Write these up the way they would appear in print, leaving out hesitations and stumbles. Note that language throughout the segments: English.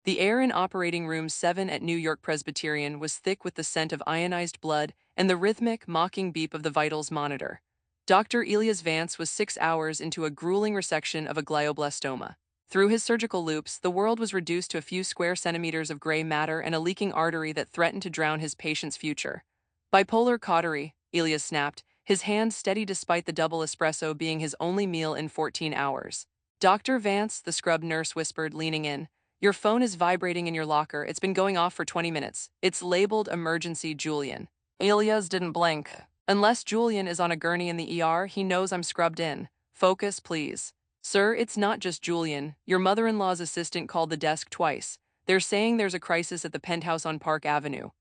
The air in operating room 7 at New York Presbyterian was thick with the scent of ionized blood and the rhythmic, mocking beep of the vitals monitor. Dr. Elias Vance was 6 hours into a grueling resection of a glioblastoma. Through his surgical loops, the world was reduced to a few square centimeters of gray matter and a leaking artery that threatened to drown his patient's future. Bipolar cautery, Elias snapped, his hand steady despite the double espresso being his only meal in 14 hours. Dr. Vance, the scrub nurse whispered, leaning in. Your phone is vibrating in your locker. It's been going off for 20 minutes. It's labeled emergency Julian. Elias didn't blink. Unless Julian is on a gurney in the ER, he knows I'm scrubbed in. Focus, please. Sir, it's not just Julian. Your mother-in-law's assistant called the desk twice. They're saying there's a crisis at the penthouse on Park Avenue.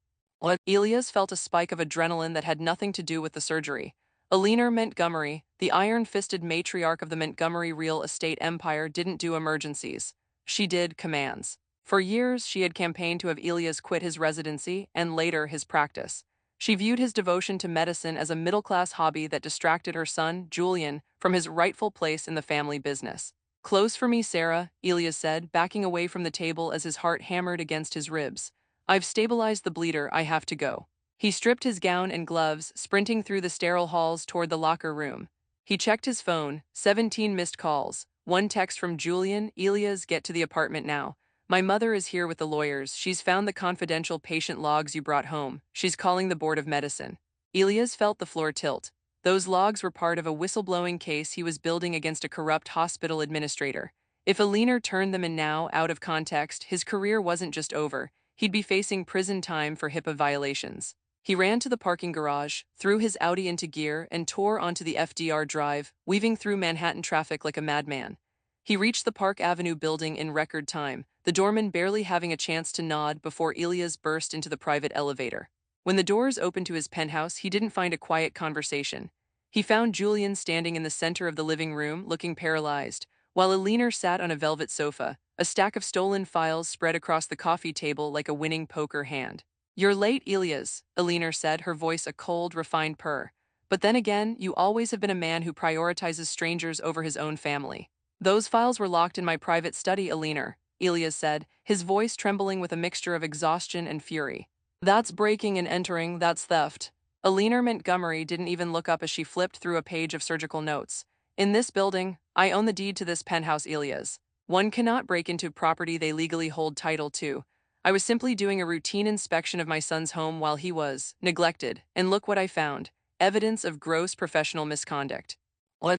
Elias felt a spike of adrenaline that had nothing to do with the surgery. Eleanor Montgomery, the iron-fisted matriarch of the Montgomery real estate empire, didn't do emergencies. She did commands. For years, she had campaigned to have Elias quit his residency and later his practice. She viewed his devotion to medicine as a middle-class hobby that distracted her son, Julian, from his rightful place in the family business. Close for me, Sarah, Elias said, backing away from the table as his heart hammered against his ribs. I've stabilized the bleeder, I have to go. He stripped his gown and gloves, sprinting through the sterile halls toward the locker room. He checked his phone, 17 missed calls. One text from Julian, Elias, get to the apartment now. My mother is here with the lawyers. She's found the confidential patient logs you brought home. She's calling the Board of Medicine. Elias felt the floor tilt. Those logs were part of a whistleblowing case he was building against a corrupt hospital administrator. If Eleanor turned them in now, out of context, his career wasn't just over. He'd be facing prison time for HIPAA violations. He ran to the parking garage, threw his Audi into gear, and tore onto the FDR Drive, weaving through Manhattan traffic like a madman. He reached the Park Avenue building in record time, the doorman barely having a chance to nod before Elias burst into the private elevator. When the doors opened to his penthouse, he didn't find a quiet conversation. He found Julian standing in the center of the living room, looking paralyzed, while Eleanor sat on a velvet sofa, a stack of stolen files spread across the coffee table like a winning poker hand. You're late, Elias, Eleanor said, her voice a cold, refined purr. But then again, you always have been a man who prioritizes strangers over his own family. Those files were locked in my private study, Eleanor, Elias said, his voice trembling with a mixture of exhaustion and fury. That's breaking and entering, that's theft. Eleanor Montgomery didn't even look up as she flipped through a page of surgical notes. In this building, I own the deed to this penthouse, Elias. One cannot break into property they legally hold title to. I was simply doing a routine inspection of my son's home while he was neglected, and look what I found. Evidence of gross professional misconduct.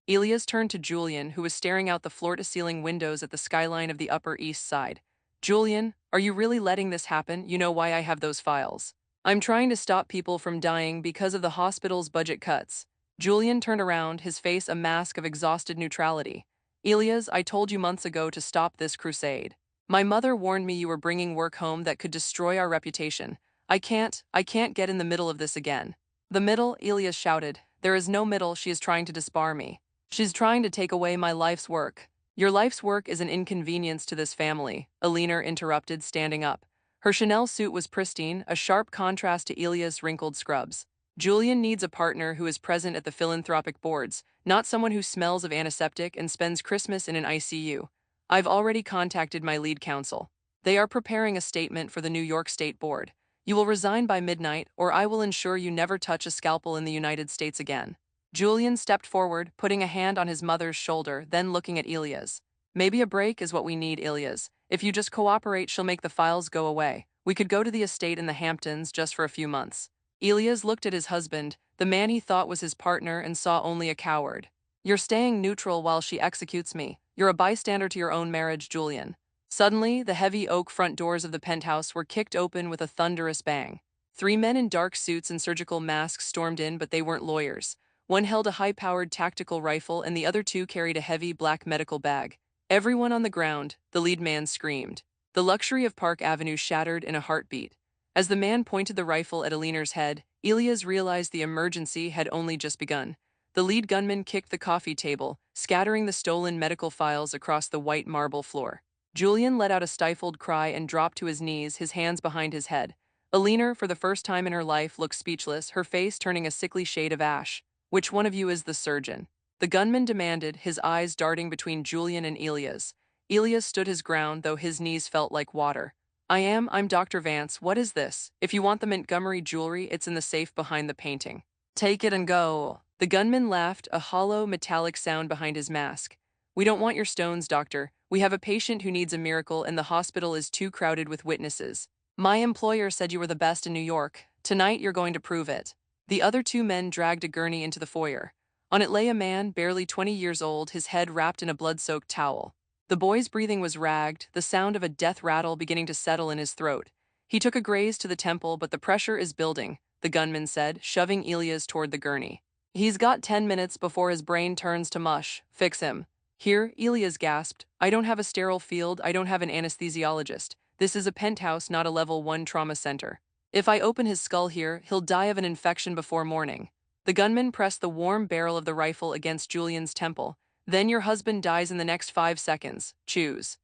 Elias turned to Julian, who was staring out the floor-to-ceiling windows at the skyline of the Upper East Side. Julian, are you really letting this happen? You know why I have those files. I'm trying to stop people from dying because of the hospital's budget cuts. Julian turned around, his face a mask of exhausted neutrality. Elias, I told you months ago to stop this crusade. My mother warned me you were bringing work home that could destroy our reputation. I can't get in the middle of this again. The middle, Elias shouted. There is no middle, she is trying to disbar me. She's trying to take away my life's work. Your life's work is an inconvenience to this family, Eleanor interrupted, standing up. Her Chanel suit was pristine, a sharp contrast to Elias' wrinkled scrubs. Julian needs a partner who is present at the philanthropic boards, not someone who smells of antiseptic and spends Christmas in an ICU. I've already contacted my lead counsel. They are preparing a statement for the New York State Board. You will resign by midnight, or I will ensure you never touch a scalpel in the United States again. Julian stepped forward, putting a hand on his mother's shoulder, then looking at Elias. Maybe a break is what we need, Elias. If you just cooperate, she'll make the files go away. We could go to the estate in the Hamptons just for a few months. Elias looked at his husband, the man he thought was his partner, and saw only a coward. You're staying neutral while she executes me. You're a bystander to your own marriage, Julian. Suddenly, the heavy oak front doors of the penthouse were kicked open with a thunderous bang. 3 men in dark suits and surgical masks stormed in, but they weren't lawyers. One held a high-powered tactical rifle, and the other 2 carried a heavy black medical bag. Everyone on the ground, the lead man screamed. The luxury of Park Avenue shattered in a heartbeat. As the man pointed the rifle at Eleanor's head, Elias realized the emergency had only just begun. The lead gunman kicked the coffee table, scattering the stolen medical files across the white marble floor. Julian let out a stifled cry and dropped to his knees, his hands behind his head. Eleanor, for the first time in her life, looked speechless, her face turning a sickly shade of ash. Which one of you is the surgeon? The gunman demanded, his eyes darting between Julian and Elias. Elias stood his ground, though his knees felt like water. I'm Dr. Vance. What is this? If you want the Montgomery jewelry, it's in the safe behind the painting. Take it and go. The gunman laughed, a hollow, metallic sound behind his mask. We don't want your stones, doctor. We have a patient who needs a miracle, and the hospital is too crowded with witnesses. My employer said you were the best in New York. Tonight, you're going to prove it. The other two men dragged a gurney into the foyer. On it lay a man, barely 20 years old, his head wrapped in a blood-soaked towel. The boy's breathing was ragged, the sound of a death rattle beginning to settle in his throat. He took a graze to the temple, but the pressure is building, the gunman said, shoving Elias toward the gurney. He's got 10 minutes before his brain turns to mush. Fix him. Here, Elias gasped. I don't have a sterile field, I don't have an anesthesiologist. This is a penthouse, not a level 1 trauma center. If I open his skull here, he'll die of an infection before morning. The gunman pressed the warm barrel of the rifle against Julian's temple. Then your husband dies in the next 5 seconds. Choose.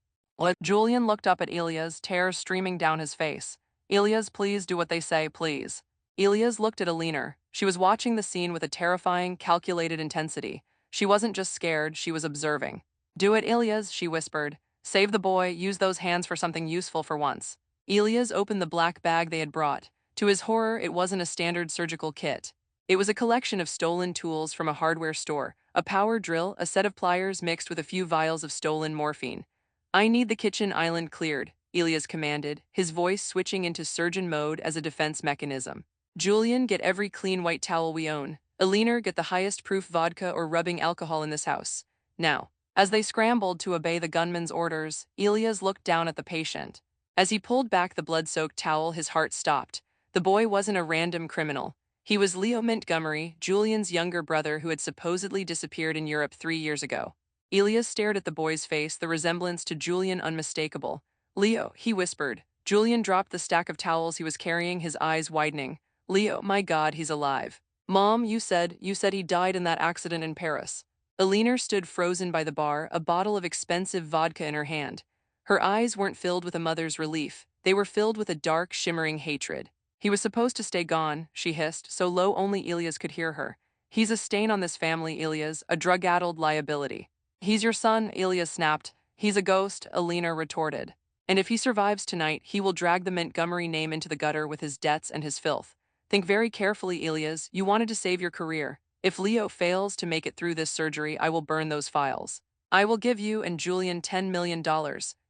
Julian looked up at Elias, tears streaming down his face. Elias, please do what they say, please. Elias looked at Alina. She was watching the scene with a terrifying, calculated intensity. She wasn't just scared, she was observing. Do it, Elias, she whispered. Save the boy, use those hands for something useful for once. Elias opened the black bag they had brought. To his horror, it wasn't a standard surgical kit. It was a collection of stolen tools from a hardware store, a power drill, a set of pliers mixed with a few vials of stolen morphine. I need the kitchen island cleared, Elias commanded, his voice switching into surgeon mode as a defense mechanism. Julian, get every clean white towel we own. Alina, get the highest proof vodka or rubbing alcohol in this house. Now. As they scrambled to obey the gunman's orders, Elias looked down at the patient. As he pulled back the blood-soaked towel, his heart stopped. The boy wasn't a random criminal. He was Leo Montgomery, Julian's younger brother who had supposedly disappeared in Europe 3 years ago. Elias stared at the boy's face, the resemblance to Julian unmistakable. Leo, he whispered. Julian dropped the stack of towels he was carrying, his eyes widening. Leo, my God, he's alive. Mom, you said he died in that accident in Paris. Alina stood frozen by the bar, a bottle of expensive vodka in her hand. Her eyes weren't filled with a mother's relief. They were filled with a dark, shimmering hatred. He was supposed to stay gone, she hissed, so low only Elias could hear her. He's a stain on this family, Elias, a drug-addled liability. He's your son, Elias snapped. He's a ghost, Alina retorted. And if he survives tonight, he will drag the Montgomery name into the gutter with his debts and his filth. Think very carefully, Elias. You wanted to save your career. If Leo fails to make it through this surgery, I will burn those files. I will give you and Julian $10 million.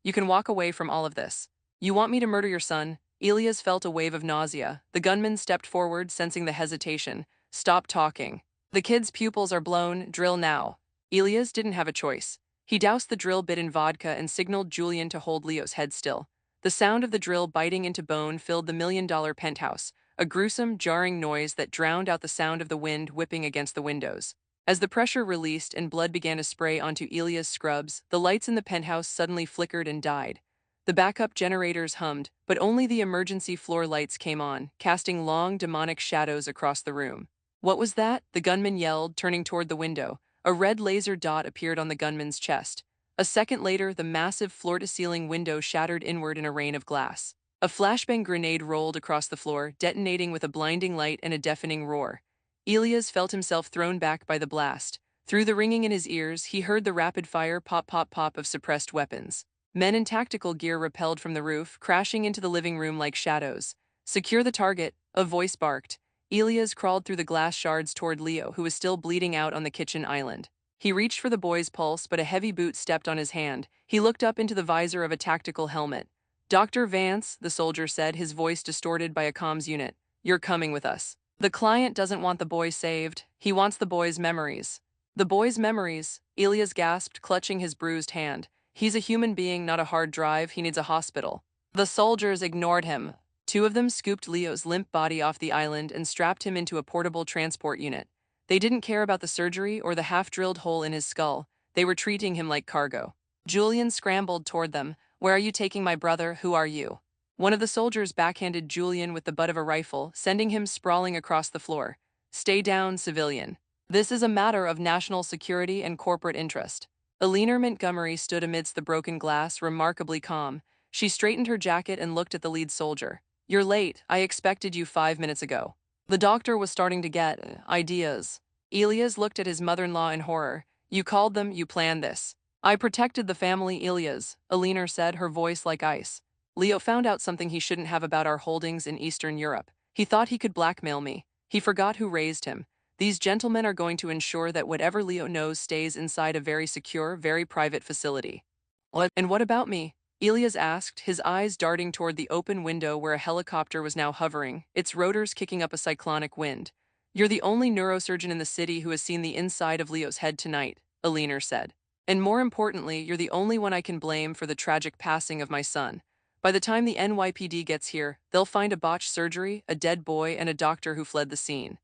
You can walk away from all of this. You want me to murder your son? Elias felt a wave of nausea. The gunman stepped forward, sensing the hesitation. Stop talking. The kid's pupils are blown. Drill now. Elias didn't have a choice. He doused the drill bit in vodka and signaled Julian to hold Leo's head still. The sound of the drill biting into bone filled the million-dollar penthouse, a gruesome, jarring noise that drowned out the sound of the wind whipping against the windows. As the pressure released and blood began to spray onto Elias' scrubs, the lights in the penthouse suddenly flickered and died. The backup generators hummed, but only the emergency floor lights came on, casting long, demonic shadows across the room. What was that? The gunman yelled, turning toward the window. A red laser dot appeared on the gunman's chest. A second later, the massive floor-to-ceiling window shattered inward in a rain of glass. A flashbang grenade rolled across the floor, detonating with a blinding light and a deafening roar. Elias felt himself thrown back by the blast. Through the ringing in his ears, he heard the rapid-fire pop-pop-pop of suppressed weapons. Men in tactical gear rappelled from the roof, crashing into the living room like shadows. Secure the target, a voice barked. Elias crawled through the glass shards toward Leo, who was still bleeding out on the kitchen island. He reached for the boy's pulse, but a heavy boot stepped on his hand. He looked up into the visor of a tactical helmet. Dr. Vance, the soldier said, his voice distorted by a comms unit. You're coming with us. The client doesn't want the boy saved. He wants the boy's memories. The boy's memories, Elias gasped, clutching his bruised hand. He's a human being, not a hard drive. He needs a hospital. The soldiers ignored him. Two of them scooped Leo's limp body off the island and strapped him into a portable transport unit. They didn't care about the surgery or the half-drilled hole in his skull. They were treating him like cargo. Julian scrambled toward them. Where are you taking my brother? Who are you? One of the soldiers backhanded Julian with the butt of a rifle, sending him sprawling across the floor. Stay down, civilian. This is a matter of national security and corporate interest. Alina Montgomery stood amidst the broken glass, remarkably calm. She straightened her jacket and looked at the lead soldier. You're late. I expected you 5 minutes ago. The doctor was starting to get ideas. Elias looked at his mother-in-law in horror. You called them, you planned this. I protected the family, Elias, Alina said, her voice like ice. Leo found out something he shouldn't have about our holdings in Eastern Europe. He thought he could blackmail me. He forgot who raised him. These gentlemen are going to ensure that whatever Leo knows stays inside a very secure, very private facility. And what about me? Elias asked, his eyes darting toward the open window where a helicopter was now hovering, its rotors kicking up a cyclonic wind. You're the only neurosurgeon in the city who has seen the inside of Leo's head tonight, Aliner said. And more importantly, you're the only one I can blame for the tragic passing of my son. By the time the NYPD gets here, they'll find a botched surgery, a dead boy, and a doctor who fled the scene.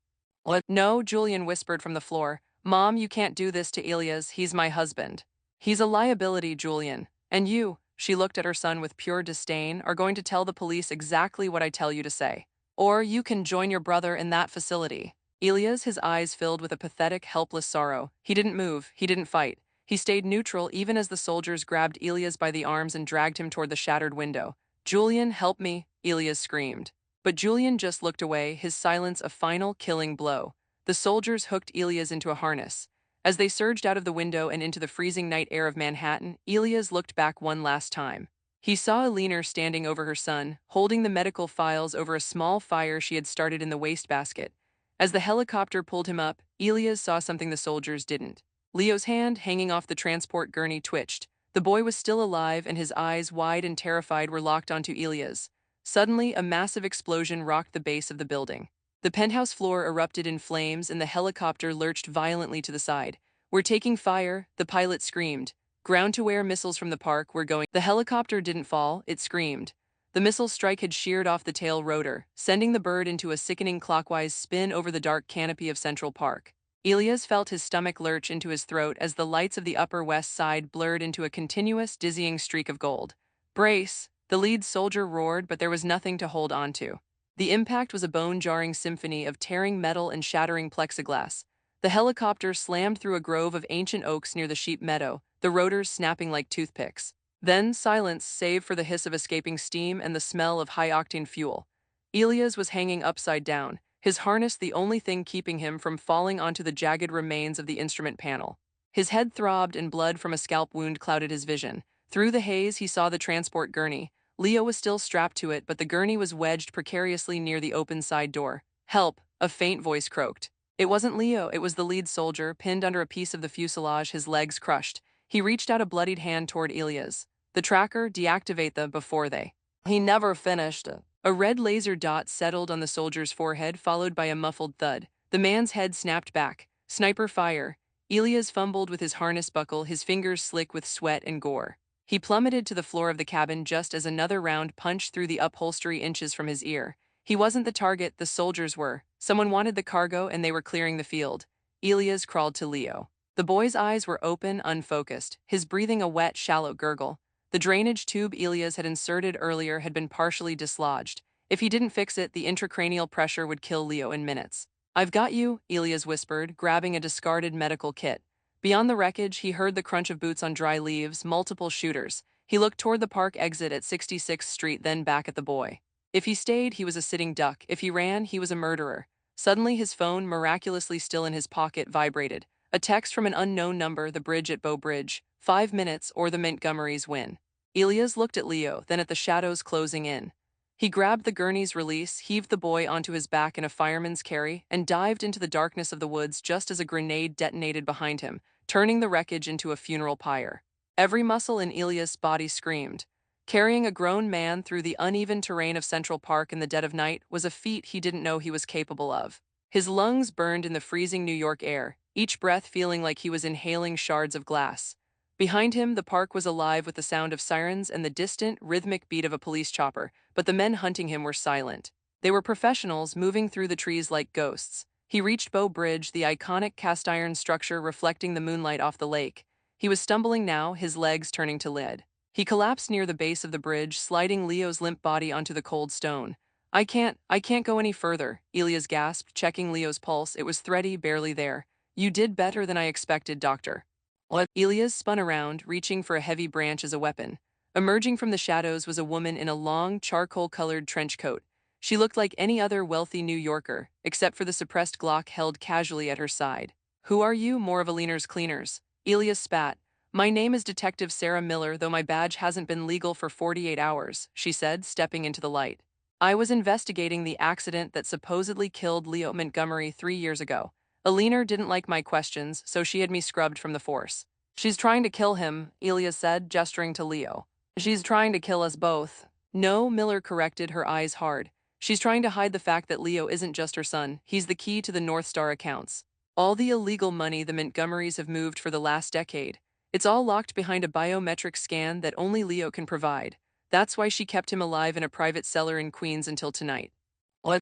What? No, Julian whispered from the floor. Mom, you can't do this to Elias, he's my husband. He's a liability, Julian. And you, she looked at her son with pure disdain, are going to tell the police exactly what I tell you to say. Or you can join your brother in that facility. Elias, his eyes filled with a pathetic, helpless sorrow. He didn't move, he didn't fight. He stayed neutral even as the soldiers grabbed Elias by the arms and dragged him toward the shattered window. Julian, help me, Elias screamed. But Julian just looked away, his silence a final, killing blow. The soldiers hooked Elias into a harness. As they surged out of the window and into the freezing night air of Manhattan, Elias looked back one last time. He saw Aliner standing over her son, holding the medical files over a small fire she had started in the wastebasket. As the helicopter pulled him up, Elias saw something the soldiers didn't. Leo's hand, hanging off the transport gurney, twitched. The boy was still alive, and his eyes, wide and terrified, were locked onto Elias. Suddenly, a massive explosion rocked the base of the building. The penthouse floor erupted in flames and the helicopter lurched violently to the side. We're taking fire, the pilot screamed. Ground-to-air missiles from the park were going. The helicopter didn't fall, it screamed. The missile strike had sheared off the tail rotor, sending the bird into a sickening clockwise spin over the dark canopy of Central Park. Elias felt his stomach lurch into his throat as the lights of the Upper West Side blurred into a continuous, dizzying streak of gold. Brace! The lead soldier roared, but there was nothing to hold on to. The impact was a bone-jarring symphony of tearing metal and shattering plexiglass. The helicopter slammed through a grove of ancient oaks near the sheep meadow, the rotors snapping like toothpicks. Then silence, save for the hiss of escaping steam and the smell of high-octane fuel. Elias was hanging upside down, his harness the only thing keeping him from falling onto the jagged remains of the instrument panel. His head throbbed and blood from a scalp wound clouded his vision. Through the haze, he saw the transport gurney. Leo was still strapped to it, but the gurney was wedged precariously near the open side door. Help! A faint voice croaked. It wasn't Leo, it was the lead soldier, pinned under a piece of the fuselage, his legs crushed. He reached out a bloodied hand toward Elias. The tracker, deactivate them before they. He never finished. A red laser dot settled on the soldier's forehead, followed by a muffled thud. The man's head snapped back. Sniper fire. Elias fumbled with his harness buckle, his fingers slick with sweat and gore. He plummeted to the floor of the cabin just as another round punched through the upholstery inches from his ear. He wasn't the target, the soldiers were. Someone wanted the cargo and they were clearing the field. Elias crawled to Leo. The boy's eyes were open, unfocused, his breathing a wet, shallow gurgle. The drainage tube Elias had inserted earlier had been partially dislodged. If he didn't fix it, the intracranial pressure would kill Leo in minutes. I've got you, Elias whispered, grabbing a discarded medical kit. Beyond the wreckage, he heard the crunch of boots on dry leaves, multiple shooters. He looked toward the park exit at 66th Street, then back at the boy. If he stayed, he was a sitting duck. If he ran, he was a murderer. Suddenly, his phone, miraculously still in his pocket, vibrated. A text from an unknown number, the bridge at Bow Bridge. 5 minutes, or the Montgomerys win. Elias looked at Leo, then at the shadows closing in. He grabbed the gurney's release, heaved the boy onto his back in a fireman's carry, and dived into the darkness of the woods just as a grenade detonated behind him, turning the wreckage into a funeral pyre. Every muscle in Elias' body screamed. Carrying a grown man through the uneven terrain of Central Park in the dead of night was a feat he didn't know he was capable of. His lungs burned in the freezing New York air, each breath feeling like he was inhaling shards of glass. Behind him, the park was alive with the sound of sirens and the distant, rhythmic beat of a police chopper, but the men hunting him were silent. They were professionals, moving through the trees like ghosts. He reached Bow Bridge, the iconic cast-iron structure reflecting the moonlight off the lake. He was stumbling now, his legs turning to lead. He collapsed near the base of the bridge, sliding Leo's limp body onto the cold stone. I can't go any further," Elias gasped, checking Leo's pulse. It was thready, barely there. "You did better than I expected, doctor." What? Elias spun around, reaching for a heavy branch as a weapon. Emerging from the shadows was a woman in a long, charcoal-colored trench coat. She looked like any other wealthy New Yorker, except for the suppressed Glock held casually at her side. "Who are you, more of Aliner's cleaners?" Elias spat. My name is Detective Sarah Miller, though my badge hasn't been legal for 48 hours, she said, stepping into the light. I was investigating the accident that supposedly killed Leo Montgomery 3 years ago. Alina didn't like my questions, so she had me scrubbed from the force. She's trying to kill him, Elias said, gesturing to Leo. She's trying to kill us both. No, Miller corrected, her eyes hard. She's trying to hide the fact that Leo isn't just her son, he's the key to the North Star accounts. All the illegal money the Montgomerys have moved for the last decade. It's all locked behind a biometric scan that only Leo can provide. That's why she kept him alive in a private cellar in Queens until tonight.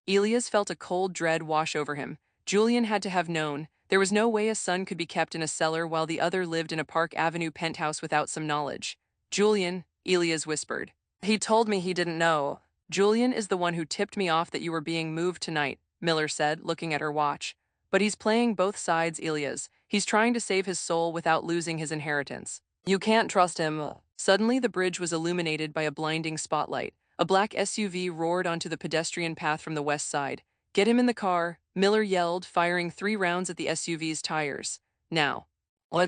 Elias felt a cold dread wash over him. Julian had to have known. There was no way a son could be kept in a cellar while the other lived in a Park Avenue penthouse without some knowledge. Julian, Elias whispered. He told me he didn't know. Julian is the one who tipped me off that you were being moved tonight, Miller said, looking at her watch. But he's playing both sides, Elias. He's trying to save his soul without losing his inheritance. You can't trust him. Suddenly, the bridge was illuminated by a blinding spotlight. A black SUV roared onto the pedestrian path from the west side. Get him in the car, Miller yelled, firing 3 rounds at the SUV's tires. Now.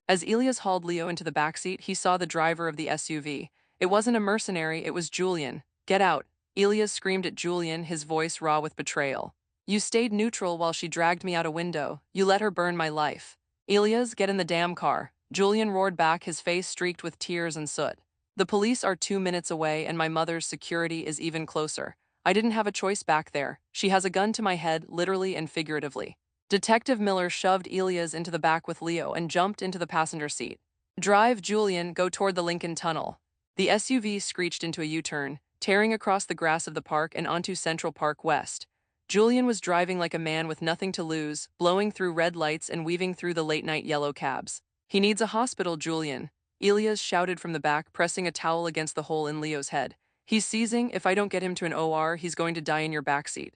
As Elias hauled Leo into the backseat, he saw the driver of the SUV. It wasn't a mercenary, it was Julian. Get out. Elias screamed at Julian, his voice raw with betrayal. You stayed neutral while she dragged me out a window. You let her burn my life. Elias, get in the damn car. Julian roared back, his face streaked with tears and soot. The police are 2 minutes away and my mother's security is even closer. I didn't have a choice back there. She has a gun to my head, literally and figuratively. Detective Miller shoved Elias into the back with Leo and jumped into the passenger seat. Drive, Julian, go toward the Lincoln Tunnel. The SUV screeched into a U-turn, tearing across the grass of the park and onto Central Park West. Julian was driving like a man with nothing to lose, blowing through red lights and weaving through the late-night yellow cabs. He needs a hospital, Julian. Elias shouted from the back, pressing a towel against the hole in Leo's head. He's seizing. If I don't get him to an OR, he's going to die in your backseat.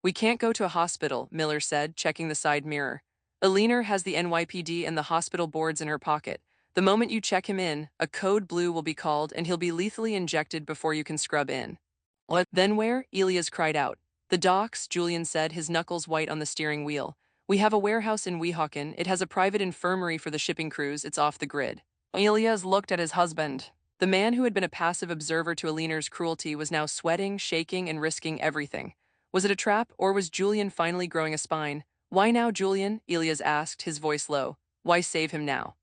We can't go to a hospital, Miller said, checking the side mirror. Alina has the NYPD and the hospital boards in her pocket. The moment you check him in, a code blue will be called and he'll be lethally injected before you can scrub in. Then where? Elias cried out. The docks, Julian said, his knuckles white on the steering wheel. We have a warehouse in Weehawken. It has a private infirmary for the shipping crews. It's off the grid. Elias looked at his husband. The man who had been a passive observer to Alina's cruelty was now sweating, shaking, and risking everything. Was it a trap, or was Julian finally growing a spine? Why now, Julian? Elias asked, his voice low. Why save him now?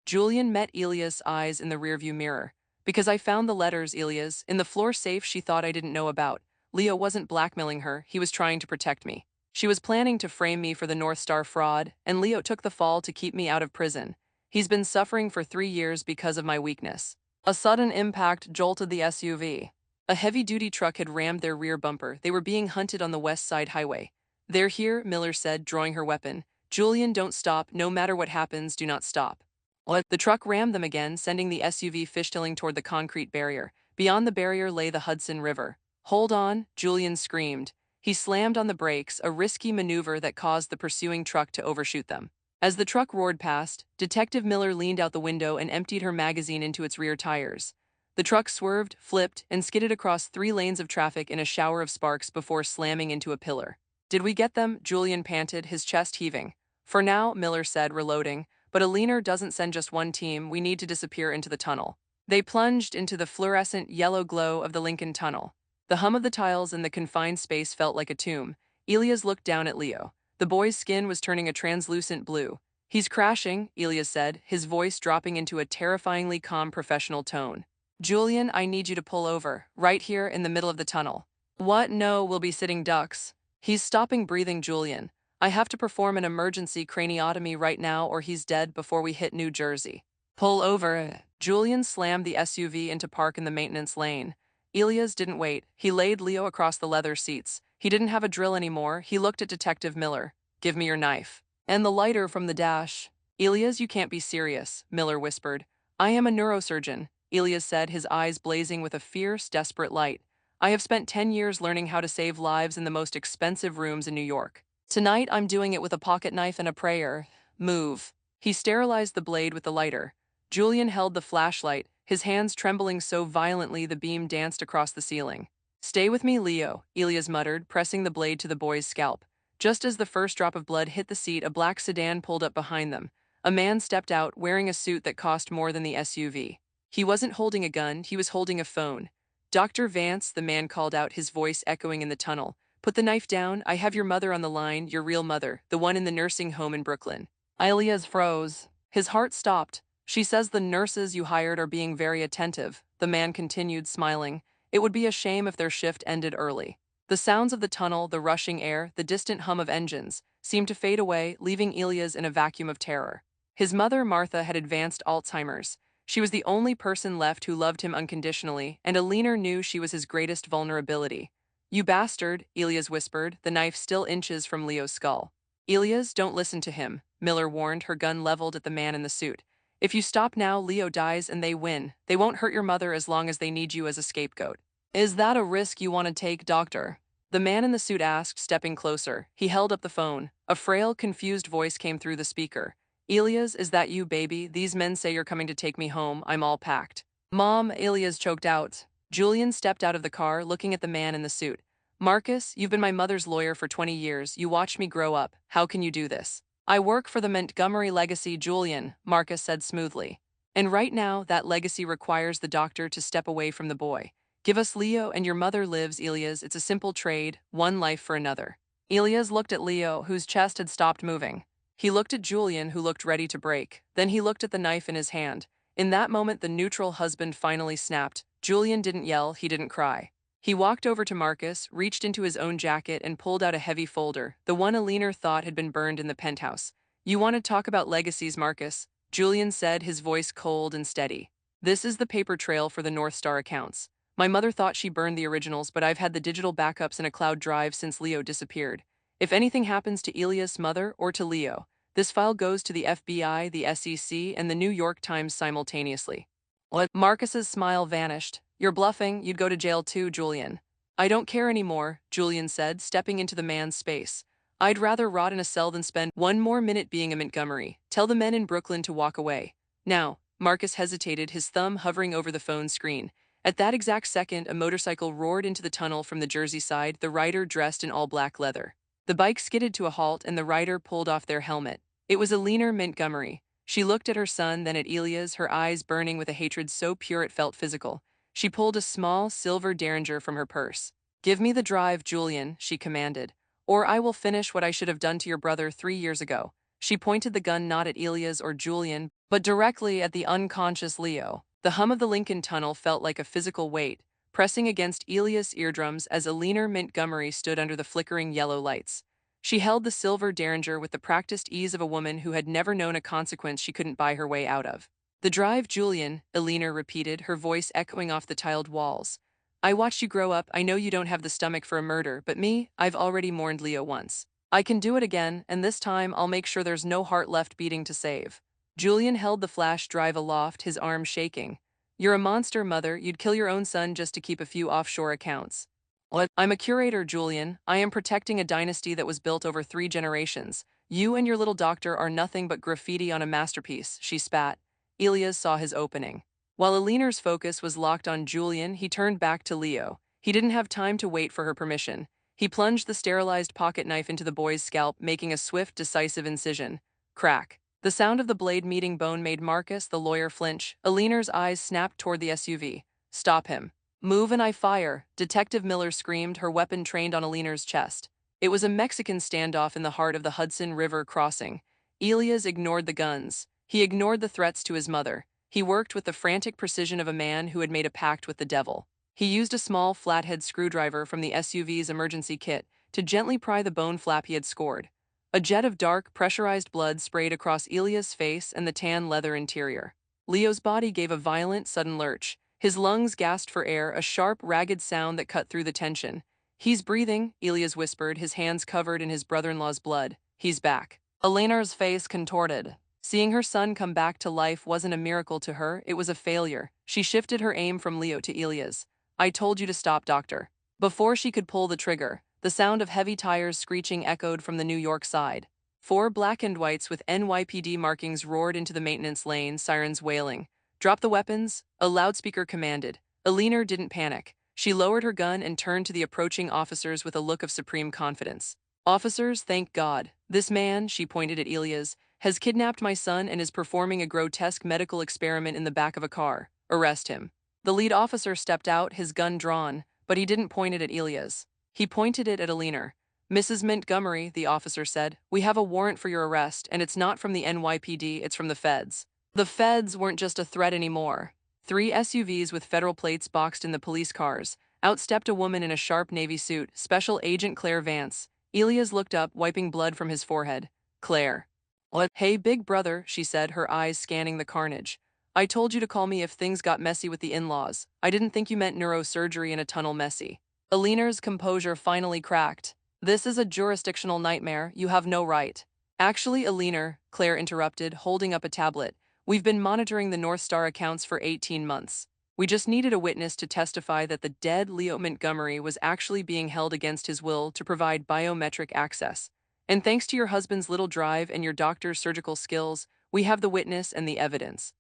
Julian met Elias' eyes in the rearview mirror. Because I found the letters, Elias, in the floor safe she thought I didn't know about. Leo wasn't blackmailing her, he was trying to protect me. She was planning to frame me for the North Star fraud, and Leo took the fall to keep me out of prison. He's been suffering for 3 years because of my weakness. A sudden impact jolted the SUV. A heavy-duty truck had rammed their rear bumper. They were being hunted on the West Side Highway. They're here, Miller said, drawing her weapon. Julian, don't stop. No matter what happens, do not stop. The truck rammed them again, sending the SUV fishtailing toward the concrete barrier. Beyond the barrier lay the Hudson River. Hold on, Julian screamed. He slammed on the brakes, a risky maneuver that caused the pursuing truck to overshoot them. As the truck roared past, Detective Miller leaned out the window and emptied her magazine into its rear tires. The truck swerved, flipped, and skidded across 3 lanes of traffic in a shower of sparks before slamming into a pillar. Did we get them? Julian panted, his chest heaving. For now, Miller said, reloading, but Alina doesn't send just one team. We need to disappear into the tunnel. They plunged into the fluorescent yellow glow of the Lincoln Tunnel. The hum of the tiles in the confined space felt like a tomb. Elias looked down at Leo. The boy's skin was turning a translucent blue. He's crashing, Elias said, his voice dropping into a terrifyingly calm professional tone. Julian, I need you to pull over, right here in the middle of the tunnel. What? No, we'll be sitting ducks. He's stopping breathing, Julian. I have to perform an emergency craniotomy right now or he's dead before we hit New Jersey. Pull over. Julian slammed the SUV into park in the maintenance lane. Elias didn't wait. He laid Leo across the leather seats. He didn't have a drill anymore. He looked at Detective Miller. Give me your knife. And the lighter from the dash. Elias, you can't be serious, Miller whispered. I am a neurosurgeon, Elias said, his eyes blazing with a fierce, desperate light. I have spent 10 years learning how to save lives in the most expensive rooms in New York. Tonight, I'm doing it with a pocket knife and a prayer. Move. He sterilized the blade with the lighter. Julian held the flashlight, his hands trembling so violently the beam danced across the ceiling. Stay with me, Leo, Elias muttered, pressing the blade to the boy's scalp. Just as the first drop of blood hit the seat, a black sedan pulled up behind them. A man stepped out wearing a suit that cost more than the SUV. He wasn't holding a gun, he was holding a phone. Dr. Vance, the man called out, his voice echoing in the tunnel. Put the knife down, I have your mother on the line, your real mother, the one in the nursing home in Brooklyn. Elias froze. His heart stopped. She says the nurses you hired are being very attentive, the man continued, smiling. It would be a shame if their shift ended early. The sounds of the tunnel, the rushing air, the distant hum of engines, seemed to fade away, leaving Elias in a vacuum of terror. His mother, Martha, had advanced Alzheimer's. She was the only person left who loved him unconditionally, and Alina knew she was his greatest vulnerability. You bastard, Elias whispered, the knife still inches from Leo's skull. Elias, don't listen to him, Miller warned, her gun leveled at the man in the suit. If you stop now, Leo dies and they win. They won't hurt your mother as long as they need you as a scapegoat. Is that a risk you want to take, doctor? The man in the suit asked, stepping closer. He held up the phone. A frail, confused voice came through the speaker. Elias, is that you, baby? These men say you're coming to take me home. I'm all packed. Mom, Elias choked out. Julian stepped out of the car, looking at the man in the suit. Marcus, you've been my mother's lawyer for 20 years. You watched me grow up. How can you do this? I work for the Montgomery legacy, Julian, Marcus said smoothly. And right now, that legacy requires the doctor to step away from the boy. Give us Leo and your mother lives, Elias. It's a simple trade, one life for another. Elias looked at Leo, whose chest had stopped moving. He looked at Julian, who looked ready to break. Then he looked at the knife in his hand. In that moment, the neutral husband finally snapped. Julian didn't yell, he didn't cry. He walked over to Marcus, reached into his own jacket, and pulled out a heavy folder, the one Alina thought had been burned in the penthouse. You want to talk about legacies, Marcus? Julian said, his voice cold and steady. This is the paper trail for the North Star accounts. My mother thought she burned the originals, but I've had the digital backups in a cloud drive since Leo disappeared. If anything happens to Elias' mother or to Leo, this file goes to the FBI, the SEC, and the New York Times simultaneously. What? Marcus's smile vanished. You're bluffing, you'd go to jail too, Julian. I don't care anymore, Julian said, stepping into the man's space. I'd rather rot in a cell than spend one more minute being a Montgomery. Tell the men in Brooklyn to walk away. Now, Marcus hesitated, his thumb hovering over the phone screen. At that exact second, a motorcycle roared into the tunnel from the Jersey side, the rider dressed in all black leather. The bike skidded to a halt and the rider pulled off their helmet. It was Alina Montgomery. She looked at her son, then at Elias, her eyes burning with a hatred so pure it felt physical. She pulled a small, silver derringer from her purse. Give me the drive, Julian, she commanded, or I will finish what I should have done to your brother 3 years ago. She pointed the gun not at Elias or Julian, but directly at the unconscious Leo. The hum of the Lincoln Tunnel felt like a physical weight, pressing against Elias' eardrums as Alina Montgomery stood under the flickering yellow lights. She held the silver derringer with the practiced ease of a woman who had never known a consequence she couldn't buy her way out of. The drive, Julian, Alina repeated, her voice echoing off the tiled walls. I watched you grow up. I know you don't have the stomach for a murder, but me, I've already mourned Leo once. I can do it again, and this time I'll make sure there's no heart left beating to save. Julian held the flash drive aloft, his arm shaking. You're a monster, Mother. You'd kill your own son just to keep a few offshore accounts. What? I'm a curator, Julian. I am protecting a dynasty that was built over 3 generations. You and your little doctor are nothing but graffiti on a masterpiece, she spat. Elias saw his opening. While Alina's focus was locked on Julian, he turned back to Leo. He didn't have time to wait for her permission. He plunged the sterilized pocket knife into the boy's scalp, making a swift, decisive incision. Crack. The sound of the blade meeting bone made Marcus, the lawyer, flinch. Alina's eyes snapped toward the SUV. Stop him. Move and I fire, Detective Miller screamed, her weapon trained on Alina's chest. It was a Mexican standoff in the heart of the Hudson River crossing. Elias ignored the guns. He ignored the threats to his mother. He worked with the frantic precision of a man who had made a pact with the devil. He used a small flathead screwdriver from the SUV's emergency kit to gently pry the bone flap he had scored. A jet of dark, pressurized blood sprayed across Elias' face and the tan leather interior. Leo's body gave a violent, sudden lurch. His lungs gasped for air, a sharp, ragged sound that cut through the tension. He's breathing, Elias whispered, his hands covered in his brother-in-law's blood. He's back. Eleanor's face contorted. Seeing her son come back to life wasn't a miracle to her, it was a failure. She shifted her aim from Leo to Elias. I told you to stop, doctor. Before she could pull the trigger, the sound of heavy tires screeching echoed from the New York side. 4 black and whites with NYPD markings roared into the maintenance lane, sirens wailing. Drop the weapons, a loudspeaker commanded. Alina didn't panic. She lowered her gun and turned to the approaching officers with a look of supreme confidence. Officers, thank God. This man, she pointed at Elias, has kidnapped my son and is performing a grotesque medical experiment in the back of a car. Arrest him." The lead officer stepped out, his gun drawn, but he didn't point it at Elias. He pointed it at Alina. "Mrs. Montgomery," the officer said, "we have a warrant for your arrest, and it's not from the NYPD, it's from the feds." The feds weren't just a threat anymore. 3 SUVs with federal plates boxed in the police cars. Out stepped a woman in a sharp navy suit, Special Agent Claire Vance. Elias looked up, wiping blood from his forehead. "Claire." "What?" "Hey, big brother," she said, her eyes scanning the carnage. "I told you to call me if things got messy with the in-laws. I didn't think you meant neurosurgery in a tunnel messy." Alina's composure finally cracked. "This is a jurisdictional nightmare, you have no right." "Actually, Alina," Claire interrupted, holding up a tablet, "we've been monitoring the North Star accounts for 18 months. We just needed a witness to testify that the dead Leo Montgomery was actually being held against his will to provide biometric access. And thanks to your husband's little drive and your doctor's surgical skills, we have the witness and the evidence."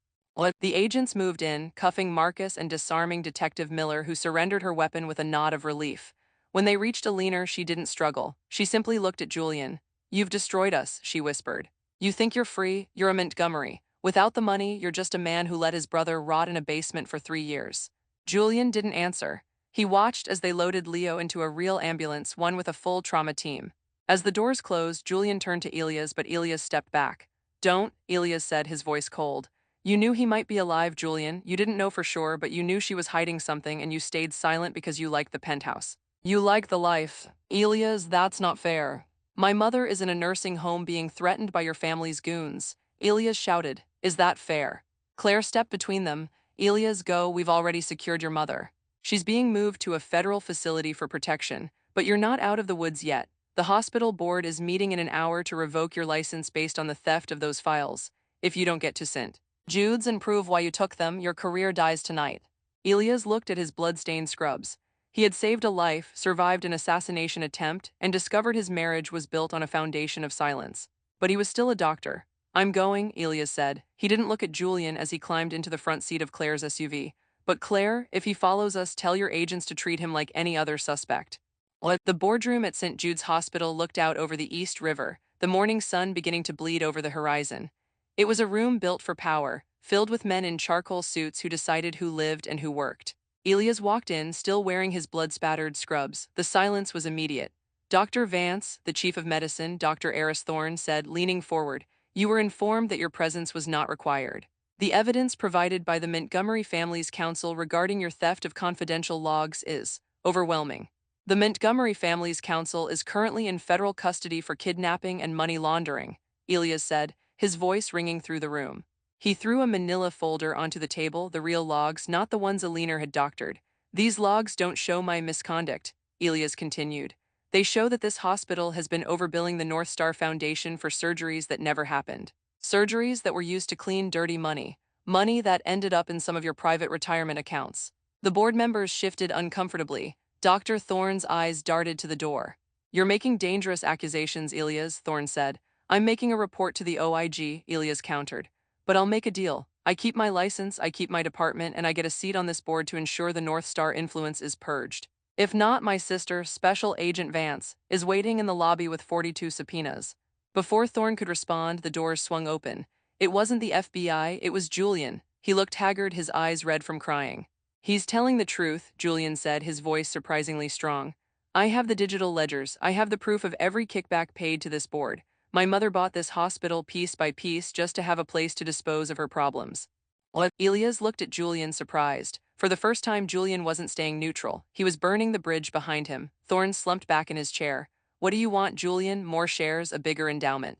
The agents moved in, cuffing Marcus and disarming Detective Miller, who surrendered her weapon with a nod of relief. When they reached Alina, she didn't struggle. She simply looked at Julian. "You've destroyed us," she whispered. "You think you're free? You're a Montgomery. Without the money, you're just a man who let his brother rot in a basement for 3 years." Julian didn't answer. He watched as they loaded Leo into a real ambulance, one with a full trauma team. As the doors closed, Julian turned to Elias, but Elias stepped back. "Don't," Elias said, his voice cold. "You knew he might be alive, Julian. You didn't know for sure, but you knew she was hiding something, and you stayed silent because you liked the penthouse. You like the life." "Elias, that's not fair. My mother is in a nursing home being threatened by your family's goons." Elias shouted. "Is that fair?" Claire stepped between them. "Elias, go, we've already secured your mother. She's being moved to a federal facility for protection, but you're not out of the woods yet. The hospital board is meeting in an hour to revoke your license based on the theft of those files. If you don't get to St. Jude's and prove why you took them, your career dies tonight." Elias looked at his blood-stained scrubs. He had saved a life, survived an assassination attempt, and discovered his marriage was built on a foundation of silence. But he was still a doctor. "I'm going," Elias said. He didn't look at Julian as he climbed into the front seat of Claire's SUV. "But Claire, if he follows us, tell your agents to treat him like any other suspect." The boardroom at St. Jude's Hospital looked out over the East River, the morning sun beginning to bleed over the horizon. It was a room built for power, filled with men in charcoal suits who decided who lived and who worked. Elias walked in, still wearing his blood-spattered scrubs. The silence was immediate. "Dr. Vance," the chief of medicine, Dr. Eris Thorne, said, leaning forward, "you were informed that your presence was not required. The evidence provided by the Montgomery family's counsel regarding your theft of confidential logs is overwhelming. The Montgomery family's counsel is currently in federal custody for kidnapping and money laundering," Elias said, his voice ringing through the room. He threw a manila folder onto the table, the real logs, not the ones Alina had doctored. "These logs don't show my misconduct," Elias continued. "They show that this hospital has been overbilling the North Star Foundation for surgeries that never happened. Surgeries that were used to clean dirty money. Money that ended up in some of your private retirement accounts." The board members shifted uncomfortably. Dr. Thorne's eyes darted to the door. "You're making dangerous accusations, Elias," Thorne said. "I'm making a report to the OIG," Elias countered. "But I'll make a deal. I keep my license, I keep my department, and I get a seat on this board to ensure the North Star influence is purged. If not, my sister, Special Agent Vance, is waiting in the lobby with 42 subpoenas." Before Thorne could respond, the doors swung open. It wasn't the FBI, it was Julian. He looked haggard, his eyes red from crying. "He's telling the truth," Julian said, his voice surprisingly strong. "I have the digital ledgers. I have the proof of every kickback paid to this board. My mother bought this hospital piece by piece just to have a place to dispose of her problems." Elias looked at Julian, surprised. For the first time, Julian wasn't staying neutral. He was burning the bridge behind him. Thorne slumped back in his chair. "What do you want, Julian? More shares, a bigger endowment?"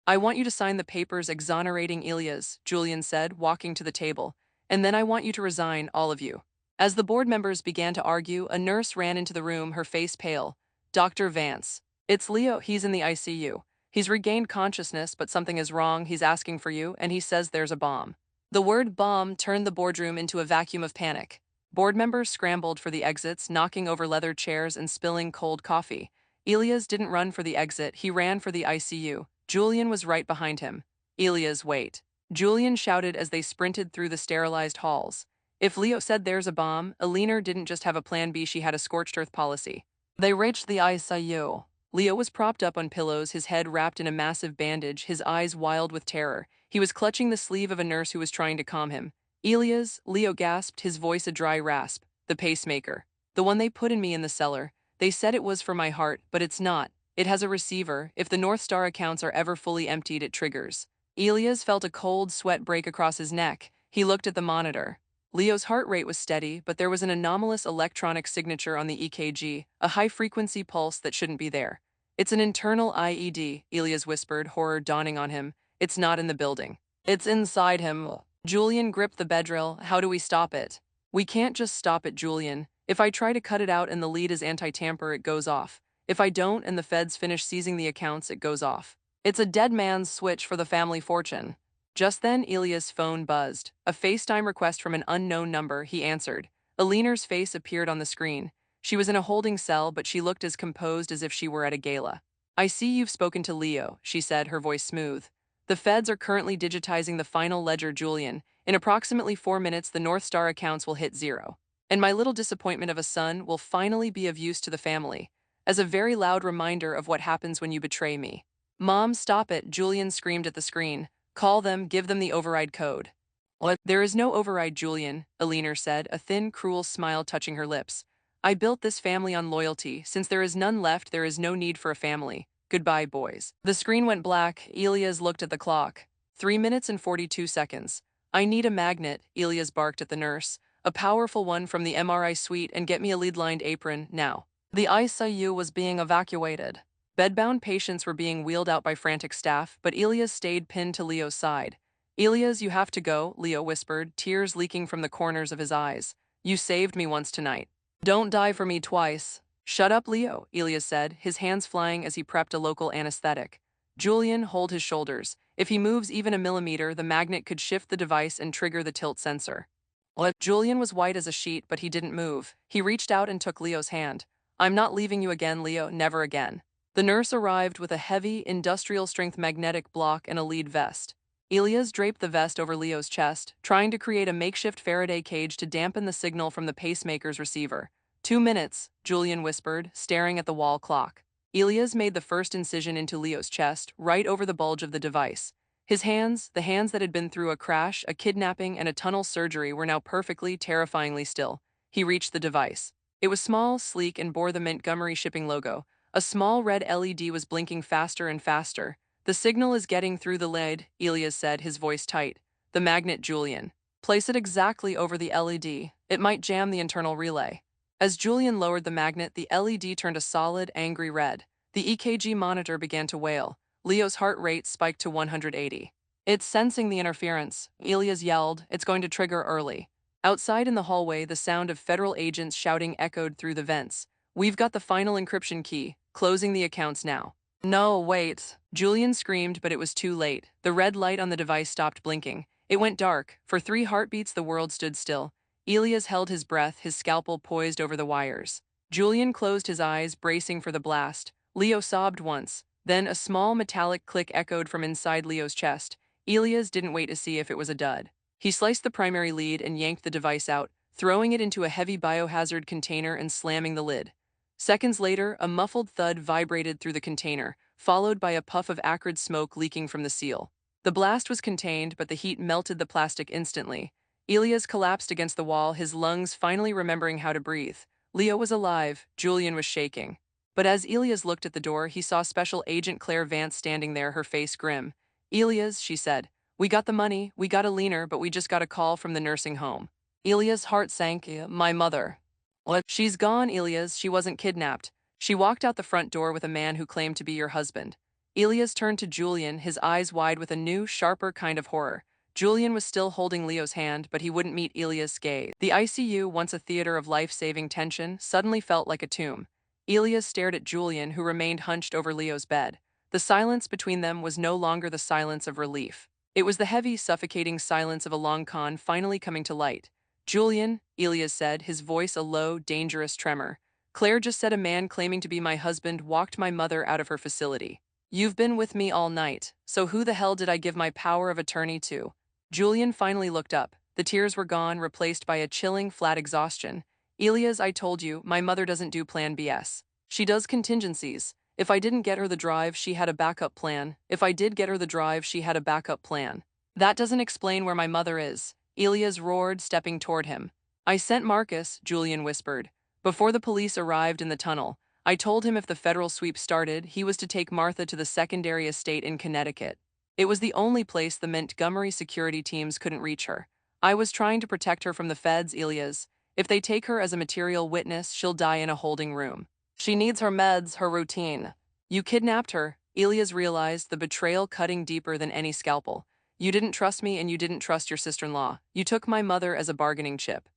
"I want you to sign the papers exonerating Elias," Julian said, walking to the table. "And then I want you to resign, all of you." As the board members began to argue, a nurse ran into the room, her face pale. "Dr. Vance. It's Leo, he's in the ICU. He's regained consciousness, but something is wrong, he's asking for you, and he says there's a bomb." The word bomb turned the boardroom into a vacuum of panic. Board members scrambled for the exits, knocking over leather chairs and spilling cold coffee. Elias didn't run for the exit, he ran for the ICU. Julian was right behind him. "Elias, wait." Julian shouted as they sprinted through the sterilized halls. If Leo said there's a bomb, Alina didn't just have a plan B, she had a scorched earth policy. They reached the ICU. Leo was propped up on pillows, his head wrapped in a massive bandage, his eyes wild with terror. He was clutching the sleeve of a nurse who was trying to calm him. Elias, Leo gasped, his voice a dry rasp. The pacemaker. The one they put in me in the cellar. They said it was for my heart, but it's not. It has a receiver. If the North Star accounts are ever fully emptied, it triggers. Elias felt a cold sweat break across his neck. He looked at the monitor. Leo's heart rate was steady, but there was an anomalous electronic signature on the EKG, a high-frequency pulse that shouldn't be there. It's an internal IED, Elias whispered, horror dawning on him. It's not in the building. It's inside him. Julian gripped the bedrill. How do we stop it? We can't just stop it, Julian. If I try to cut it out and the lead is anti-tamper, it goes off. If I don't and the feds finish seizing the accounts, it goes off. It's a dead man's switch for the family fortune. Just then, Elias' phone buzzed. A FaceTime request from an unknown number. He answered. Alina's face appeared on the screen. She was in a holding cell, but she looked as composed as if she were at a gala. I see you've spoken to Leo, she said, her voice smooth. The feds are currently digitizing the final ledger, Julian. In approximately 4 minutes, the North Star accounts will hit zero. And my little disappointment of a son will finally be of use to the family, as a very loud reminder of what happens when you betray me. Mom, stop it, Julian screamed at the screen. Call them, give them the override code. What? There is no override, Julian, Elena said, a thin, cruel smile touching her lips. I built this family on loyalty. Since there is none left, there is no need for a family. Goodbye, boys. The screen went black. Elias looked at the clock. 3 minutes and 42 seconds. I need a magnet, Elias barked at the nurse. A powerful one from the MRI suite, and get me a lead-lined apron, now. The ICU was being evacuated. Bedbound patients were being wheeled out by frantic staff, but Elias stayed pinned to Leo's side. Elias, you have to go, Leo whispered, tears leaking from the corners of his eyes. You saved me once tonight. Don't die for me twice. Shut up, Leo, Elias said, his hands flying as he prepped a local anesthetic. Julian, hold his shoulders. If he moves even a millimeter, the magnet could shift the device and trigger the tilt sensor. What? Julian was white as a sheet, but he didn't move. He reached out and took Leo's hand. I'm not leaving you again, Leo, never again. The nurse arrived with a heavy, industrial-strength magnetic block and a lead vest. Elias draped the vest over Leo's chest, trying to create a makeshift Faraday cage to dampen the signal from the pacemaker's receiver. 2 minutes, Julian whispered, staring at the wall clock. Elias made the first incision into Leo's chest, right over the bulge of the device. His hands, the hands that had been through a crash, a kidnapping, and a tunnel surgery, were now perfectly, terrifyingly still. He reached the device. It was small, sleek, and bore the Montgomery shipping logo. A small red LED was blinking faster and faster. The signal is getting through the lead, Elias said, his voice tight. The magnet, Julian. Place it exactly over the LED. It might jam the internal relay. As Julian lowered the magnet, the LED turned a solid, angry red. The EKG monitor began to wail. Leo's heart rate spiked to 180. It's sensing the interference, Elias yelled. It's going to trigger early. Outside in the hallway, the sound of federal agents shouting echoed through the vents. We've got the final encryption key. Closing the accounts now. No, wait. Julian screamed, but it was too late. The red light on the device stopped blinking. It went dark. For 3 heartbeats, the world stood still. Elias held his breath, his scalpel poised over the wires. Julian closed his eyes, bracing for the blast. Leo sobbed once. Then a small metallic click echoed from inside Leo's chest. Elias didn't wait to see if it was a dud. He sliced the primary lead and yanked the device out, throwing it into a heavy biohazard container and slamming the lid. Seconds later, a muffled thud vibrated through the container, followed by a puff of acrid smoke leaking from the seal. The blast was contained, but the heat melted the plastic instantly. Elias collapsed against the wall, his lungs finally remembering how to breathe. Leo was alive. Julian was shaking. But as Elias looked at the door, he saw Special Agent Claire Vance standing there, her face grim. Elias, she said, we got the money, we got a leaner, but we just got a call from the nursing home. Elias' heart sank. My mother. What? She's gone, Elias. She wasn't kidnapped. She walked out the front door with a man who claimed to be your husband. Elias turned to Julian, his eyes wide with a new, sharper kind of horror. Julian was still holding Leo's hand, but he wouldn't meet Elias' gaze. The ICU, once a theater of life-saving tension, suddenly felt like a tomb. Elias stared at Julian, who remained hunched over Leo's bed. The silence between them was no longer the silence of relief. It was the heavy, suffocating silence of a long con finally coming to light. Julian, Elias said, his voice a low, dangerous tremor. Claire just said a man claiming to be my husband walked my mother out of her facility. You've been with me all night, so who the hell did I give my power of attorney to? Julian finally looked up. The tears were gone, replaced by a chilling, flat exhaustion. Elias, I told you, my mother doesn't do Plan BS. She does contingencies. If I didn't get her the drive, she had a backup plan. If I did get her the drive, she had a backup plan. That doesn't explain where my mother is, Elias roared, stepping toward him. I sent Marcus, Julian whispered. Before the police arrived in the tunnel, I told him if the federal sweep started, he was to take Martha to the secondary estate in Connecticut. It was the only place the Montgomery security teams couldn't reach her. I was trying to protect her from the feds, Elias. If they take her as a material witness, she'll die in a holding room. She needs her meds, her routine. You kidnapped her, Elias realized, the betrayal cutting deeper than any scalpel. You didn't trust me and you didn't trust your sister-in-law. You took my mother as a bargaining chip.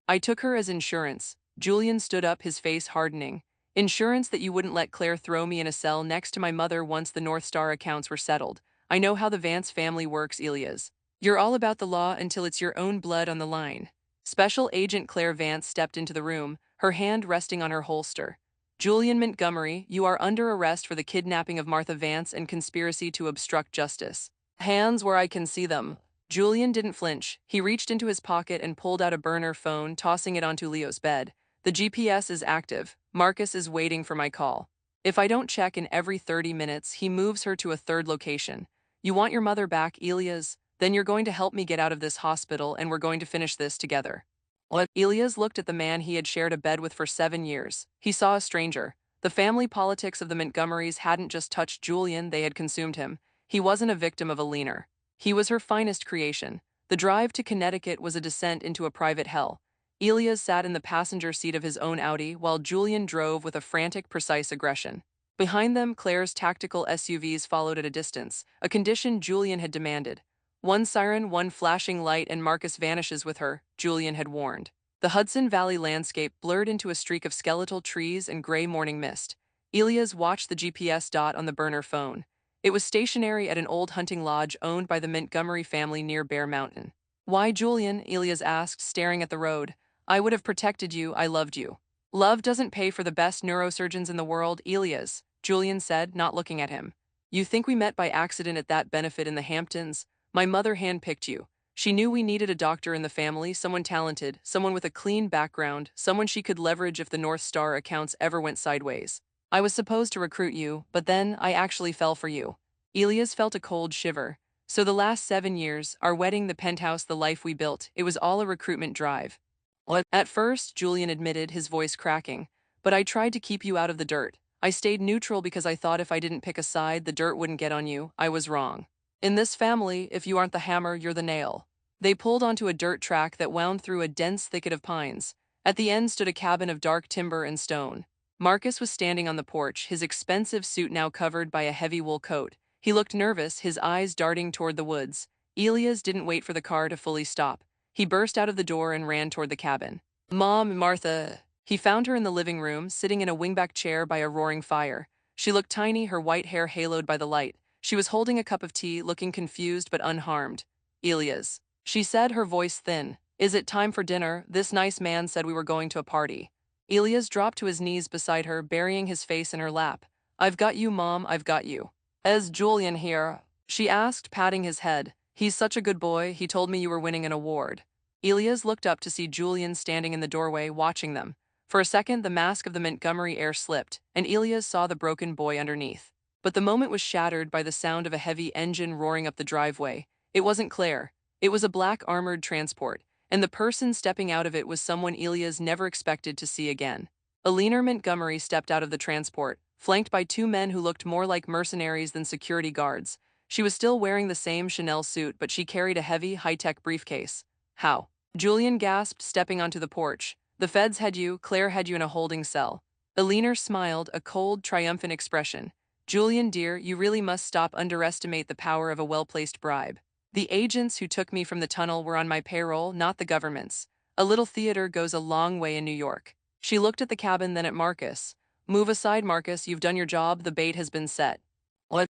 I took her as insurance. Julian stood up, his face hardening. Insurance that you wouldn't let Claire throw me in a cell next to my mother once the North Star accounts were settled. I know how the Vance family works, Elias. You're all about the law until it's your own blood on the line. Special Agent Claire Vance stepped into the room, her hand resting on her holster. Julian Montgomery, you are under arrest for the kidnapping of Martha Vance and conspiracy to obstruct justice. Hands where I can see them. Julian didn't flinch. He reached into his pocket and pulled out a burner phone, tossing it onto Leo's bed. The GPS is active. Marcus is waiting for my call. If I don't check in every 30 minutes, he moves her to a third location. You want your mother back, Elias? Then you're going to help me get out of this hospital and we're going to finish this together. Elias looked at the man he had shared a bed with for 7 years. He saw a stranger. The family politics of the Montgomerys hadn't just touched Julian, they had consumed him. He wasn't a victim of a leaner. He was her finest creation. The drive to Connecticut was a descent into a private hell. Elias sat in the passenger seat of his own Audi while Julian drove with a frantic, precise aggression. Behind them, Claire's tactical SUVs followed at a distance, a condition Julian had demanded. One siren, one flashing light, and Marcus vanishes with her, Julian had warned. The Hudson Valley landscape blurred into a streak of skeletal trees and gray morning mist. Elias watched the GPS dot on the burner phone. It was stationary at an old hunting lodge owned by the Montgomery family near Bear Mountain. Why, Julian? Elias asked, staring at the road. I would have protected you, I loved you. Love doesn't pay for the best neurosurgeons in the world, Elias, Julian said, not looking at him. You think we met by accident at that benefit in the Hamptons? My mother handpicked you. She knew we needed a doctor in the family, someone talented, someone with a clean background, someone she could leverage if the North Star accounts ever went sideways. I was supposed to recruit you, but then I actually fell for you. Elias felt a cold shiver. So the last 7 years, our wedding, the penthouse, the life we built, it was all a recruitment drive. At first, Julian admitted, his voice cracking, but I tried to keep you out of the dirt. I stayed neutral because I thought if I didn't pick a side, the dirt wouldn't get on you. I was wrong. In this family, if you aren't the hammer, you're the nail. They pulled onto a dirt track that wound through a dense thicket of pines. At the end stood a cabin of dark timber and stone. Marcus was standing on the porch, his expensive suit now covered by a heavy wool coat. He looked nervous, his eyes darting toward the woods. Elias didn't wait for the car to fully stop. He burst out of the door and ran toward the cabin. Mom, Martha. He found her in the living room, sitting in a wingback chair by a roaring fire. She looked tiny, her white hair haloed by the light. She was holding a cup of tea, looking confused but unharmed. Elias, she said, her voice thin. Is it time for dinner? This nice man said we were going to a party. Elias dropped to his knees beside her, burying his face in her lap. I've got you, Mom, I've got you. Is Julian here? She asked, patting his head. He's such a good boy, he told me you were winning an award. Elias looked up to see Julian standing in the doorway, watching them. For a second, the mask of the Montgomery heir slipped, and Elias saw the broken boy underneath. But the moment was shattered by the sound of a heavy engine roaring up the driveway. It wasn't Claire. It was a black armored transport, and the person stepping out of it was someone Elias never expected to see again. A leaner Montgomery stepped out of the transport, flanked by 2 men who looked more like mercenaries than security guards. She was still wearing the same Chanel suit, but she carried a heavy, high-tech briefcase. How? Julian gasped, stepping onto the porch. The feds had you, Claire had you in a holding cell. A leaner smiled, a cold, triumphant expression. Julian, dear, you really must stop underestimate the power of a well-placed bribe. The agents who took me from the tunnel were on my payroll, not the government's. A little theater goes a long way in New York. She looked at the cabin, then at Marcus. Move aside, Marcus, you've done your job, the bait has been set.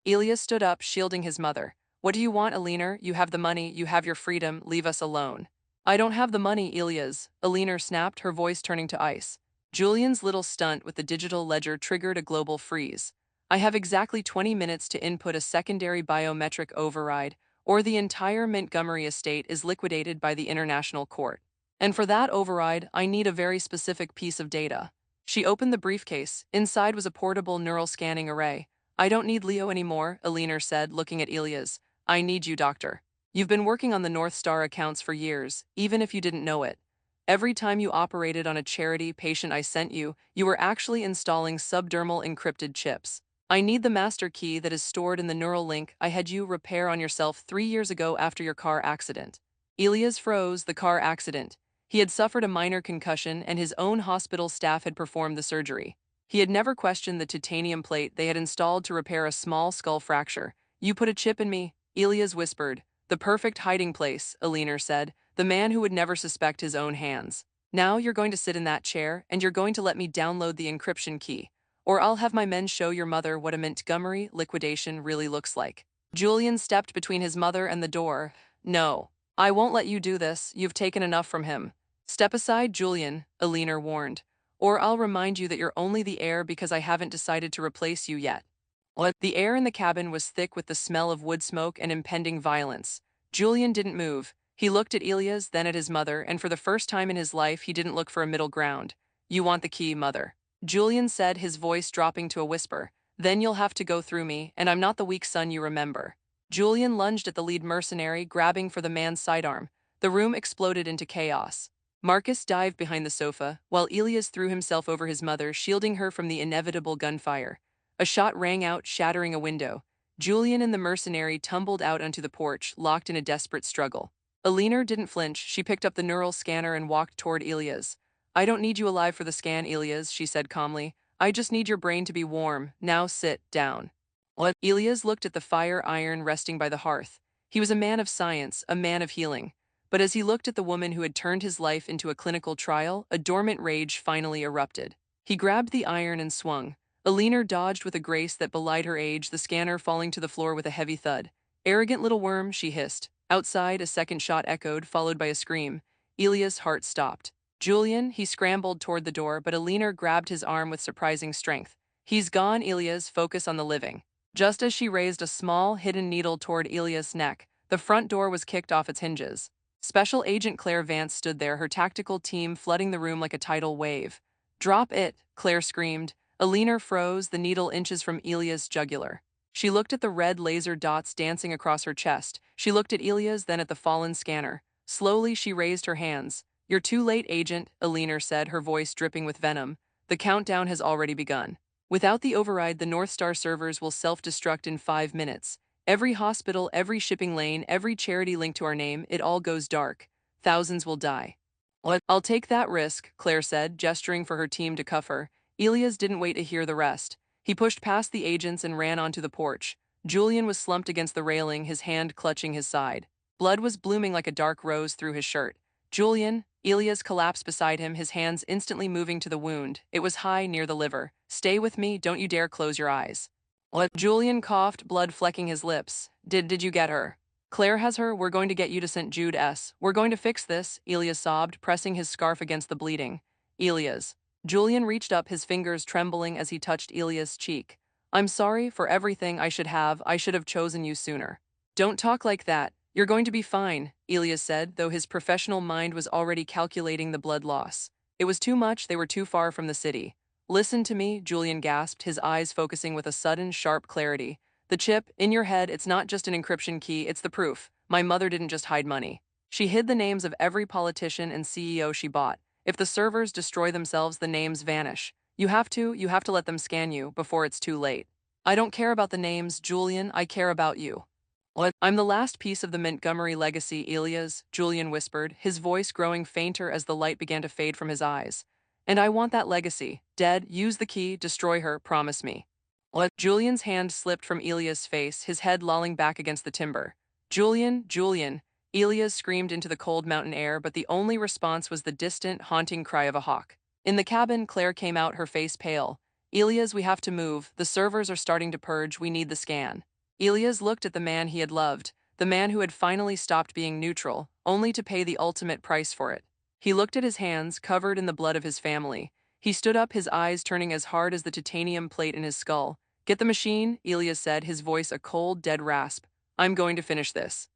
Elias stood up, shielding his mother. What do you want, Alina? You have the money, you have your freedom, leave us alone. I don't have the money, Elias, Alina snapped, her voice turning to ice. Julian's little stunt with the digital ledger triggered a global freeze. I have exactly 20 minutes to input a secondary biometric override, or the entire Montgomery estate is liquidated by the International Court. And for that override, I need a very specific piece of data. She opened the briefcase. Inside was a portable neural scanning array. I don't need Leo anymore, Alina said, looking at Elias. I need you, doctor. You've been working on the North Star accounts for years, even if you didn't know it. Every time you operated on a charity patient I sent you, you were actually installing subdermal encrypted chips. I need the master key that is stored in the neural link I had you repair on yourself 3 years ago after your car accident. Elias froze. The car accident. He had suffered a minor concussion and his own hospital staff had performed the surgery. He had never questioned the titanium plate they had installed to repair a small skull fracture. You put a chip in me, Elias whispered. The perfect hiding place, Alina said, the man who would never suspect his own hands. Now you're going to sit in that chair and you're going to let me download the encryption key. Or I'll have my men show your mother what a Montgomery liquidation really looks like. Julian stepped between his mother and the door. No, I won't let you do this. You've taken enough from him. Step aside, Julian, Alina warned. Or I'll remind you that you're only the heir because I haven't decided to replace you yet. The air in the cabin was thick with the smell of wood smoke and impending violence. Julian didn't move. He looked at Elias, then at his mother, and for the first time in his life he didn't look for a middle ground. You want the key, mother. Julian said, his voice dropping to a whisper. Then you'll have to go through me, and I'm not the weak son you remember. Julian lunged at the lead mercenary, grabbing for the man's sidearm. The room exploded into chaos. Marcus dived behind the sofa, while Elias threw himself over his mother, shielding her from the inevitable gunfire. A shot rang out, shattering a window. Julian and the mercenary tumbled out onto the porch, locked in a desperate struggle. Alina didn't flinch. She picked up the neural scanner and walked toward Elias. I don't need you alive for the scan, Elias, she said calmly. I just need your brain to be warm. Now sit down. Elias looked at the fire iron resting by the hearth. He was a man of science, a man of healing. But as he looked at the woman who had turned his life into a clinical trial, a dormant rage finally erupted. He grabbed the iron and swung. Alina dodged with a grace that belied her age, the scanner falling to the floor with a heavy thud. Arrogant little worm, she hissed. Outside, a second shot echoed, followed by a scream. Elias' heart stopped. Julian, he scrambled toward the door, but Alina grabbed his arm with surprising strength. He's gone, Elias, focus on the living. Just as she raised a small, hidden needle toward Elias' neck, the front door was kicked off its hinges. Special Agent Claire Vance stood there, her tactical team flooding the room like a tidal wave. Drop it, Claire screamed. Alina froze, the needle inches from Elias' jugular. She looked at the red laser dots dancing across her chest. She looked at Elias, then at the fallen scanner. Slowly, she raised her hands. You're too late, Agent, Alina said, her voice dripping with venom. The countdown has already begun. Without the override, the North Star servers will self-destruct in 5 minutes. Every hospital, every shipping lane, every charity linked to our name, it all goes dark. Thousands will die. I'll take that risk, Claire said, gesturing for her team to cuff her. Elias didn't wait to hear the rest. He pushed past the agents and ran onto the porch. Julian was slumped against the railing, his hand clutching his side. Blood was blooming like a dark rose through his shirt. Julian, Elias collapsed beside him, his hands instantly moving to the wound. It was high near the liver. Stay with me, don't you dare close your eyes. Julian coughed, blood flecking his lips. Did you get her? Claire has her. We're going to get you to St. Jude S. We're going to fix this, Elias sobbed, pressing his scarf against the bleeding. Elias. Julian reached up, his fingers trembling as he touched Elias' cheek. I'm sorry for everything. I should have chosen you sooner. Don't talk like that. You're going to be fine, Elias said, though his professional mind was already calculating the blood loss. It was too much. They were too far from the city. Listen to me, Julian gasped, his eyes focusing with a sudden, sharp clarity. The chip, in your head, it's not just an encryption key, it's the proof. My mother didn't just hide money. She hid the names of every politician and CEO she bought. If the servers destroy themselves, the names vanish. You have to let them scan you before it's too late. I don't care about the names, Julian, I care about you. I'm the last piece of the Montgomery legacy, Elias, Julian whispered, his voice growing fainter as the light began to fade from his eyes. And I want that legacy. Dead, use the key, destroy her, promise me. Julian's hand slipped from Elias' face, his head lolling back against the timber. Julian, Elias screamed into the cold mountain air, but the only response was the distant, haunting cry of a hawk. In the cabin, Claire came out, her face pale. Elias, we have to move. The servers are starting to purge. We need the scan. Elias looked at the man he had loved, the man who had finally stopped being neutral, only to pay the ultimate price for it. He looked at his hands, covered in the blood of his family. He stood up, his eyes turning as hard as the titanium plate in his skull. Get the machine, Elias said, his voice a cold, dead rasp. I'm going to finish this.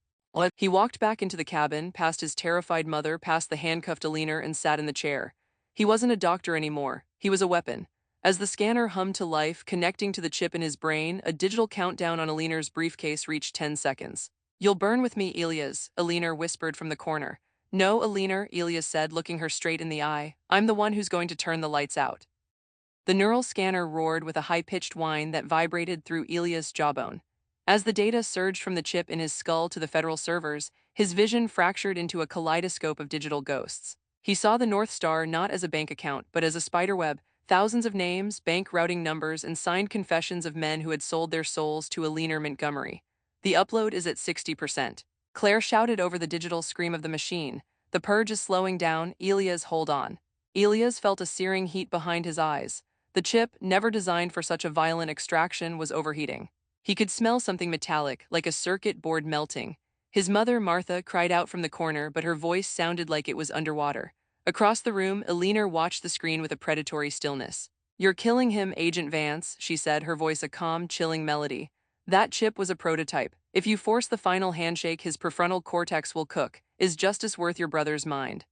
He walked back into the cabin, past his terrified mother, past the handcuffed Alina, and sat in the chair. He wasn't a doctor anymore. He was a weapon. As the scanner hummed to life, connecting to the chip in his brain, a digital countdown on Aliner's briefcase reached 10 seconds. "You'll burn with me, Elias," Aliner whispered from the corner. "No, Aliner," Elias said, looking her straight in the eye. "I'm the one who's going to turn the lights out." The neural scanner roared with a high-pitched whine that vibrated through Elias' jawbone. As the data surged from the chip in his skull to the federal servers, his vision fractured into a kaleidoscope of digital ghosts. He saw the North Star not as a bank account, but as a spiderweb, thousands of names, bank routing numbers, and signed confessions of men who had sold their souls to Aliner Montgomery. "The upload is at 60%. Claire shouted over the digital scream of the machine. "The purge is slowing down, Elias, hold on." Elias felt a searing heat behind his eyes. The chip, never designed for such a violent extraction, was overheating. He could smell something metallic, like a circuit board melting. His mother, Martha, cried out from the corner, but her voice sounded like it was underwater. Across the room, Aliner watched the screen with a predatory stillness. "You're killing him, Agent Vance," she said, her voice a calm, chilling melody. "That chip was a prototype. If you force the final handshake, his prefrontal cortex will cook. Is justice worth your brother's mind?"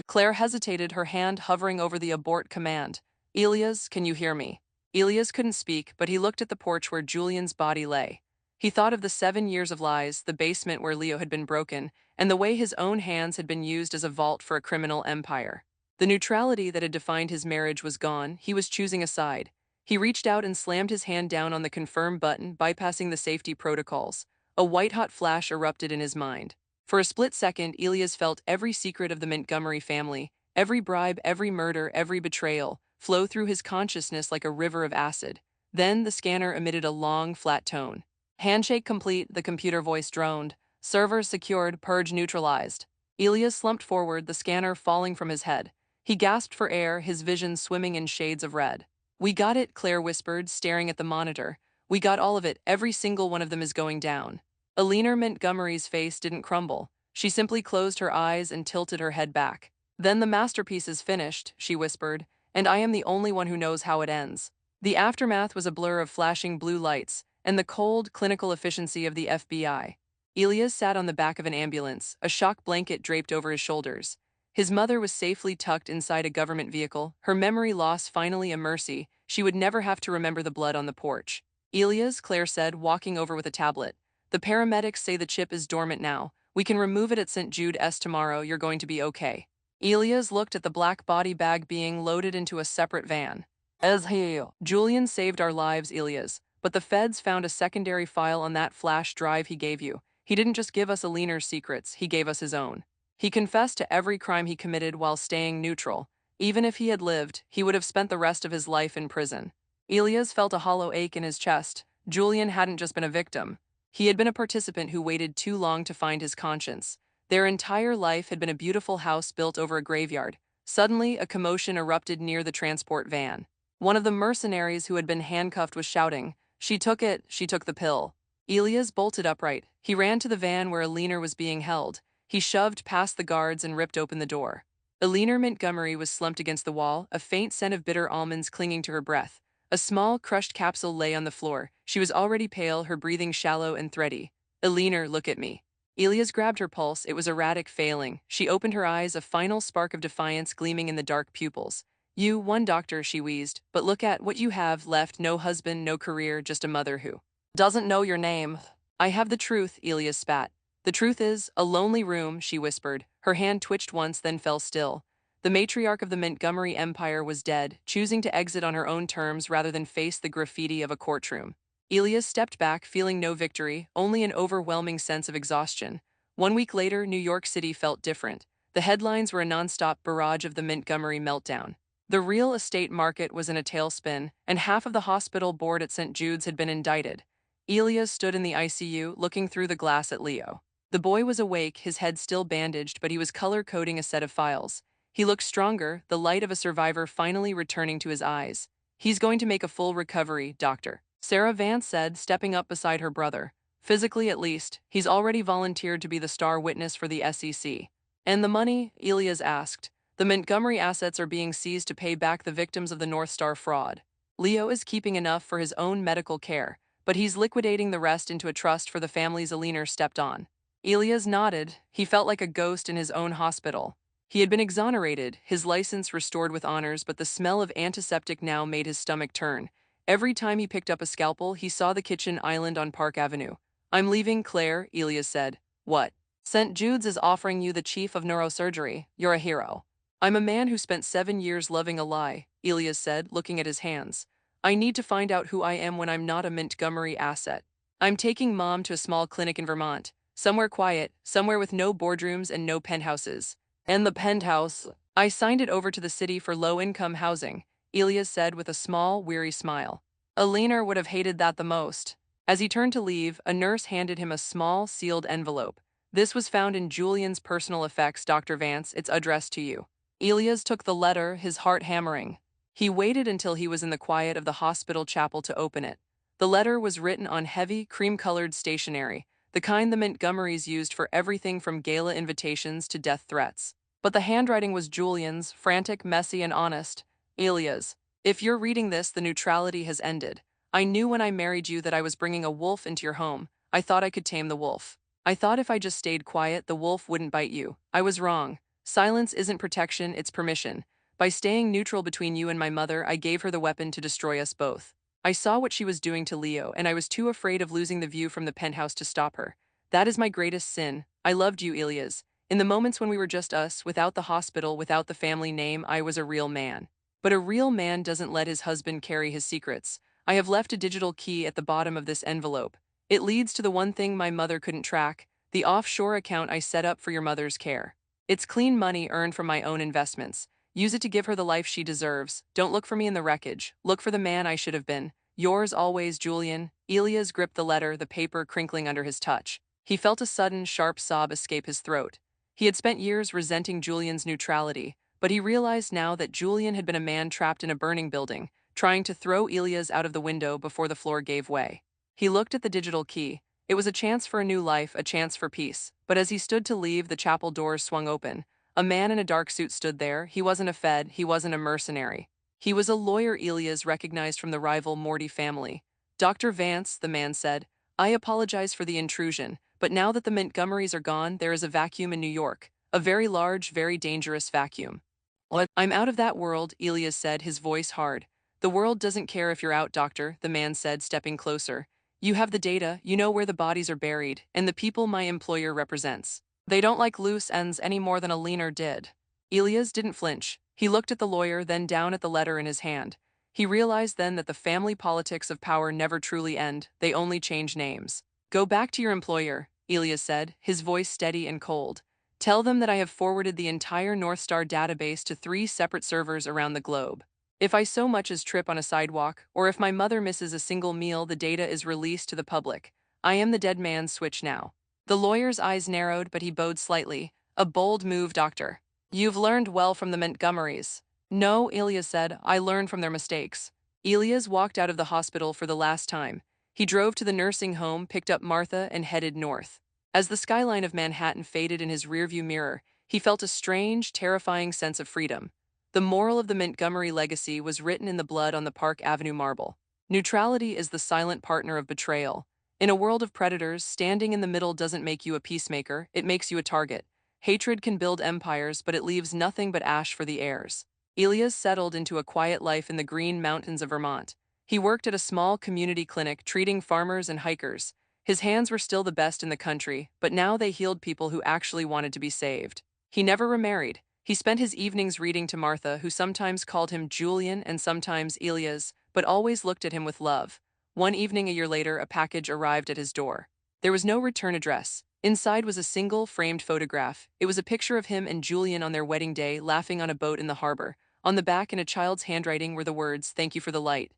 Claire hesitated, her hand hovering over the abort command. "Elias, can you hear me?" Elias couldn't speak, but he looked at the porch where Julian's body lay. He thought of the 7 years of lies, the basement where Leo had been broken, and the way his own hands had been used as a vault for a criminal empire. The neutrality that had defined his marriage was gone. He was choosing a side. He reached out and slammed his hand down on the confirm button, bypassing the safety protocols. A white-hot flash erupted in his mind. For a split second, Elias felt every secret of the Montgomery family, every bribe, every murder, every betrayal, flow through his consciousness like a river of acid. Then the scanner emitted a long, flat tone. "Handshake complete," the computer voice droned. "Server secured, purge neutralized." Elias slumped forward, the scanner falling from his head. He gasped for air, his vision swimming in shades of red. "We got it," Claire whispered, staring at the monitor. "We got all of it, every single one of them is going down." Aliner Montgomery's face didn't crumble. She simply closed her eyes and tilted her head back. "Then the masterpiece is finished," she whispered, "and I am the only one who knows how it ends." The aftermath was a blur of flashing blue lights and the cold, clinical efficiency of the FBI. Elias sat on the back of an ambulance, a shock blanket draped over his shoulders. His mother was safely tucked inside a government vehicle, her memory loss finally a mercy. She would never have to remember the blood on the porch. "Elias," Claire said, walking over with a tablet. "The paramedics say the chip is dormant now. We can remove it at St. Jude's tomorrow. You're going to be okay." Elias looked at the black body bag being loaded into a separate van. "As he, Julian saved our lives, Elias, but the feds found a secondary file on that flash drive he gave you. He didn't just give us Aliner's secrets, he gave us his own. He confessed to every crime he committed while staying neutral. Even if he had lived, he would have spent the rest of his life in prison." Elias felt a hollow ache in his chest. Julian hadn't just been a victim. He had been a participant who waited too long to find his conscience. Their entire life had been a beautiful house built over a graveyard. Suddenly, a commotion erupted near the transport van. One of the mercenaries who had been handcuffed was shouting, she took the pill." Elias bolted upright. He ran to the van where Aliner was being held. He shoved past the guards and ripped open the door. Aliner Montgomery was slumped against the wall, a faint scent of bitter almonds clinging to her breath. A small, crushed capsule lay on the floor. She was already pale, her breathing shallow and thready. "Aliner, look at me." Elias grabbed her pulse. It was erratic, failing. She opened her eyes, a final spark of defiance gleaming in the dark pupils. "You, one doctor," she wheezed, "but look at what you have left. No husband, no career, just a mother who doesn't know your name." "I have the truth," Elias spat. "The truth is, a lonely room," she whispered. Her hand twitched once, then fell still. The matriarch of the Montgomery Empire was dead, choosing to exit on her own terms rather than face the graffiti of a courtroom. Elias stepped back, feeling no victory, only an overwhelming sense of exhaustion. 1 week later, New York City felt different. The headlines were a nonstop barrage of the Montgomery meltdown. The real estate market was in a tailspin, and half of the hospital board at St. Jude's had been indicted. Elias stood in the ICU, looking through the glass at Leo. The boy was awake, his head still bandaged, but he was color-coding a set of files. He looked stronger, the light of a survivor finally returning to his eyes. "He's going to make a full recovery, doctor," Sarah Vance said, stepping up beside her brother. "Physically, at least. He's already volunteered to be the star witness for the SEC. "And the money?" Elias asked. "The Montgomery assets are being seized to pay back the victims of the North Star fraud. Leo is keeping enough for his own medical care, but he's liquidating the rest into a trust for the families Aliner stepped on." Elias nodded. He felt like a ghost in his own hospital. He had been exonerated, his license restored with honors, but the smell of antiseptic now made his stomach turn. Every time he picked up a scalpel, he saw the kitchen island on Park Avenue. I'm leaving, Claire, Elias said. What? St. Jude's is offering you the chief of neurosurgery. You're a hero. I'm a man who spent 7 years loving a lie, Elias said, looking at his hands. I need to find out who I am when I'm not a Montgomery asset. I'm taking Mom to a small clinic in Vermont. Somewhere quiet, somewhere with no boardrooms and no penthouses. And the penthouse, I signed it over to the city for low-income housing, Elias said with a small, weary smile. A leaner would have hated that the most. As he turned to leave, a nurse handed him a small, sealed envelope. This was found in Julian's personal effects, Dr. Vance. It's addressed to you. Elias took the letter, his heart hammering. He waited until he was in the quiet of the hospital chapel to open it. The letter was written on heavy, cream-colored stationery, the kind the Montgomerys used for everything from gala invitations to death threats. But the handwriting was Julian's, frantic, messy, and honest. Elias, if you're reading this, the neutrality has ended. I knew when I married you that I was bringing a wolf into your home. I thought I could tame the wolf. I thought if I just stayed quiet, the wolf wouldn't bite you. I was wrong. Silence isn't protection, it's permission. By staying neutral between you and my mother, I gave her the weapon to destroy us both. I saw what she was doing to Leo, and I was too afraid of losing the view from the penthouse to stop her. That is my greatest sin. I loved you, Elias. In the moments when we were just us, without the hospital, without the family name, I was a real man. But a real man doesn't let his husband carry his secrets. I have left a digital key at the bottom of this envelope. It leads to the one thing my mother couldn't track, the offshore account I set up for your mother's care. It's clean money earned from my own investments. Use it to give her the life she deserves. Don't look for me in the wreckage. Look for the man I should have been. Yours always, Julian. Elias gripped the letter, the paper crinkling under his touch. He felt a sudden, sharp sob escape his throat. He had spent years resenting Julian's neutrality, but he realized now that Julian had been a man trapped in a burning building, trying to throw Elias out of the window before the floor gave way. He looked at the digital key. It was a chance for a new life, a chance for peace. But as he stood to leave, the chapel doors swung open. A man in a dark suit stood there. He wasn't a Fed, he wasn't a mercenary. He was a lawyer Elias recognized from the rival Morty family. Dr. Vance, the man said, I apologize for the intrusion, but now that the Montgomerys are gone, there is a vacuum in New York. A very large, very dangerous vacuum. What? I'm out of that world, Elias said, his voice hard. The world doesn't care if you're out, doctor, the man said, stepping closer. You have the data, you know where the bodies are buried, and the people my employer represents. They don't like loose ends any more than a leaner did. Elias didn't flinch. He looked at the lawyer, then down at the letter in his hand. He realized then that the family politics of power never truly end, they only change names. Go back to your employer, Elias said, his voice steady and cold. Tell them that I have forwarded the entire North Star database to 3 separate servers around the globe. If I so much as trip on a sidewalk, or if my mother misses a single meal, the data is released to the public. I am the dead man's switch now. The lawyer's eyes narrowed, but he bowed slightly. A bold move, doctor. You've learned well from the Montgomerys. No, Elias said, I learned from their mistakes. Elias walked out of the hospital for the last time. He drove to the nursing home, picked up Martha, and headed north. As the skyline of Manhattan faded in his rearview mirror, he felt a strange, terrifying sense of freedom. The moral of the Montgomery legacy was written in the blood on the Park Avenue marble. Neutrality is the silent partner of betrayal. In a world of predators, standing in the middle doesn't make you a peacemaker, it makes you a target. Hatred can build empires, but it leaves nothing but ash for the heirs. Elias settled into a quiet life in the green mountains of Vermont. He worked at a small community clinic treating farmers and hikers. His hands were still the best in the country, but now they healed people who actually wanted to be saved. He never remarried. He spent his evenings reading to Martha, who sometimes called him Julian and sometimes Elias, but always looked at him with love. One evening a year later, a package arrived at his door. There was no return address. Inside was a single, framed photograph. It was a picture of him and Julian on their wedding day, laughing on a boat in the harbor. On the back, in a child's handwriting, were the words, "Thank you for the light."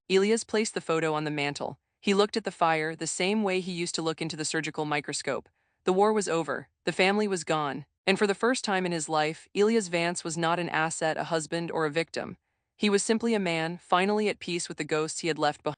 Elias placed the photo on the mantel. He looked at the fire, the same way he used to look into the surgical microscope. The war was over. The family was gone. And for the first time in his life, Elias Vance was not an asset, a husband, or a victim. He was simply a man, finally at peace with the ghosts he had left behind.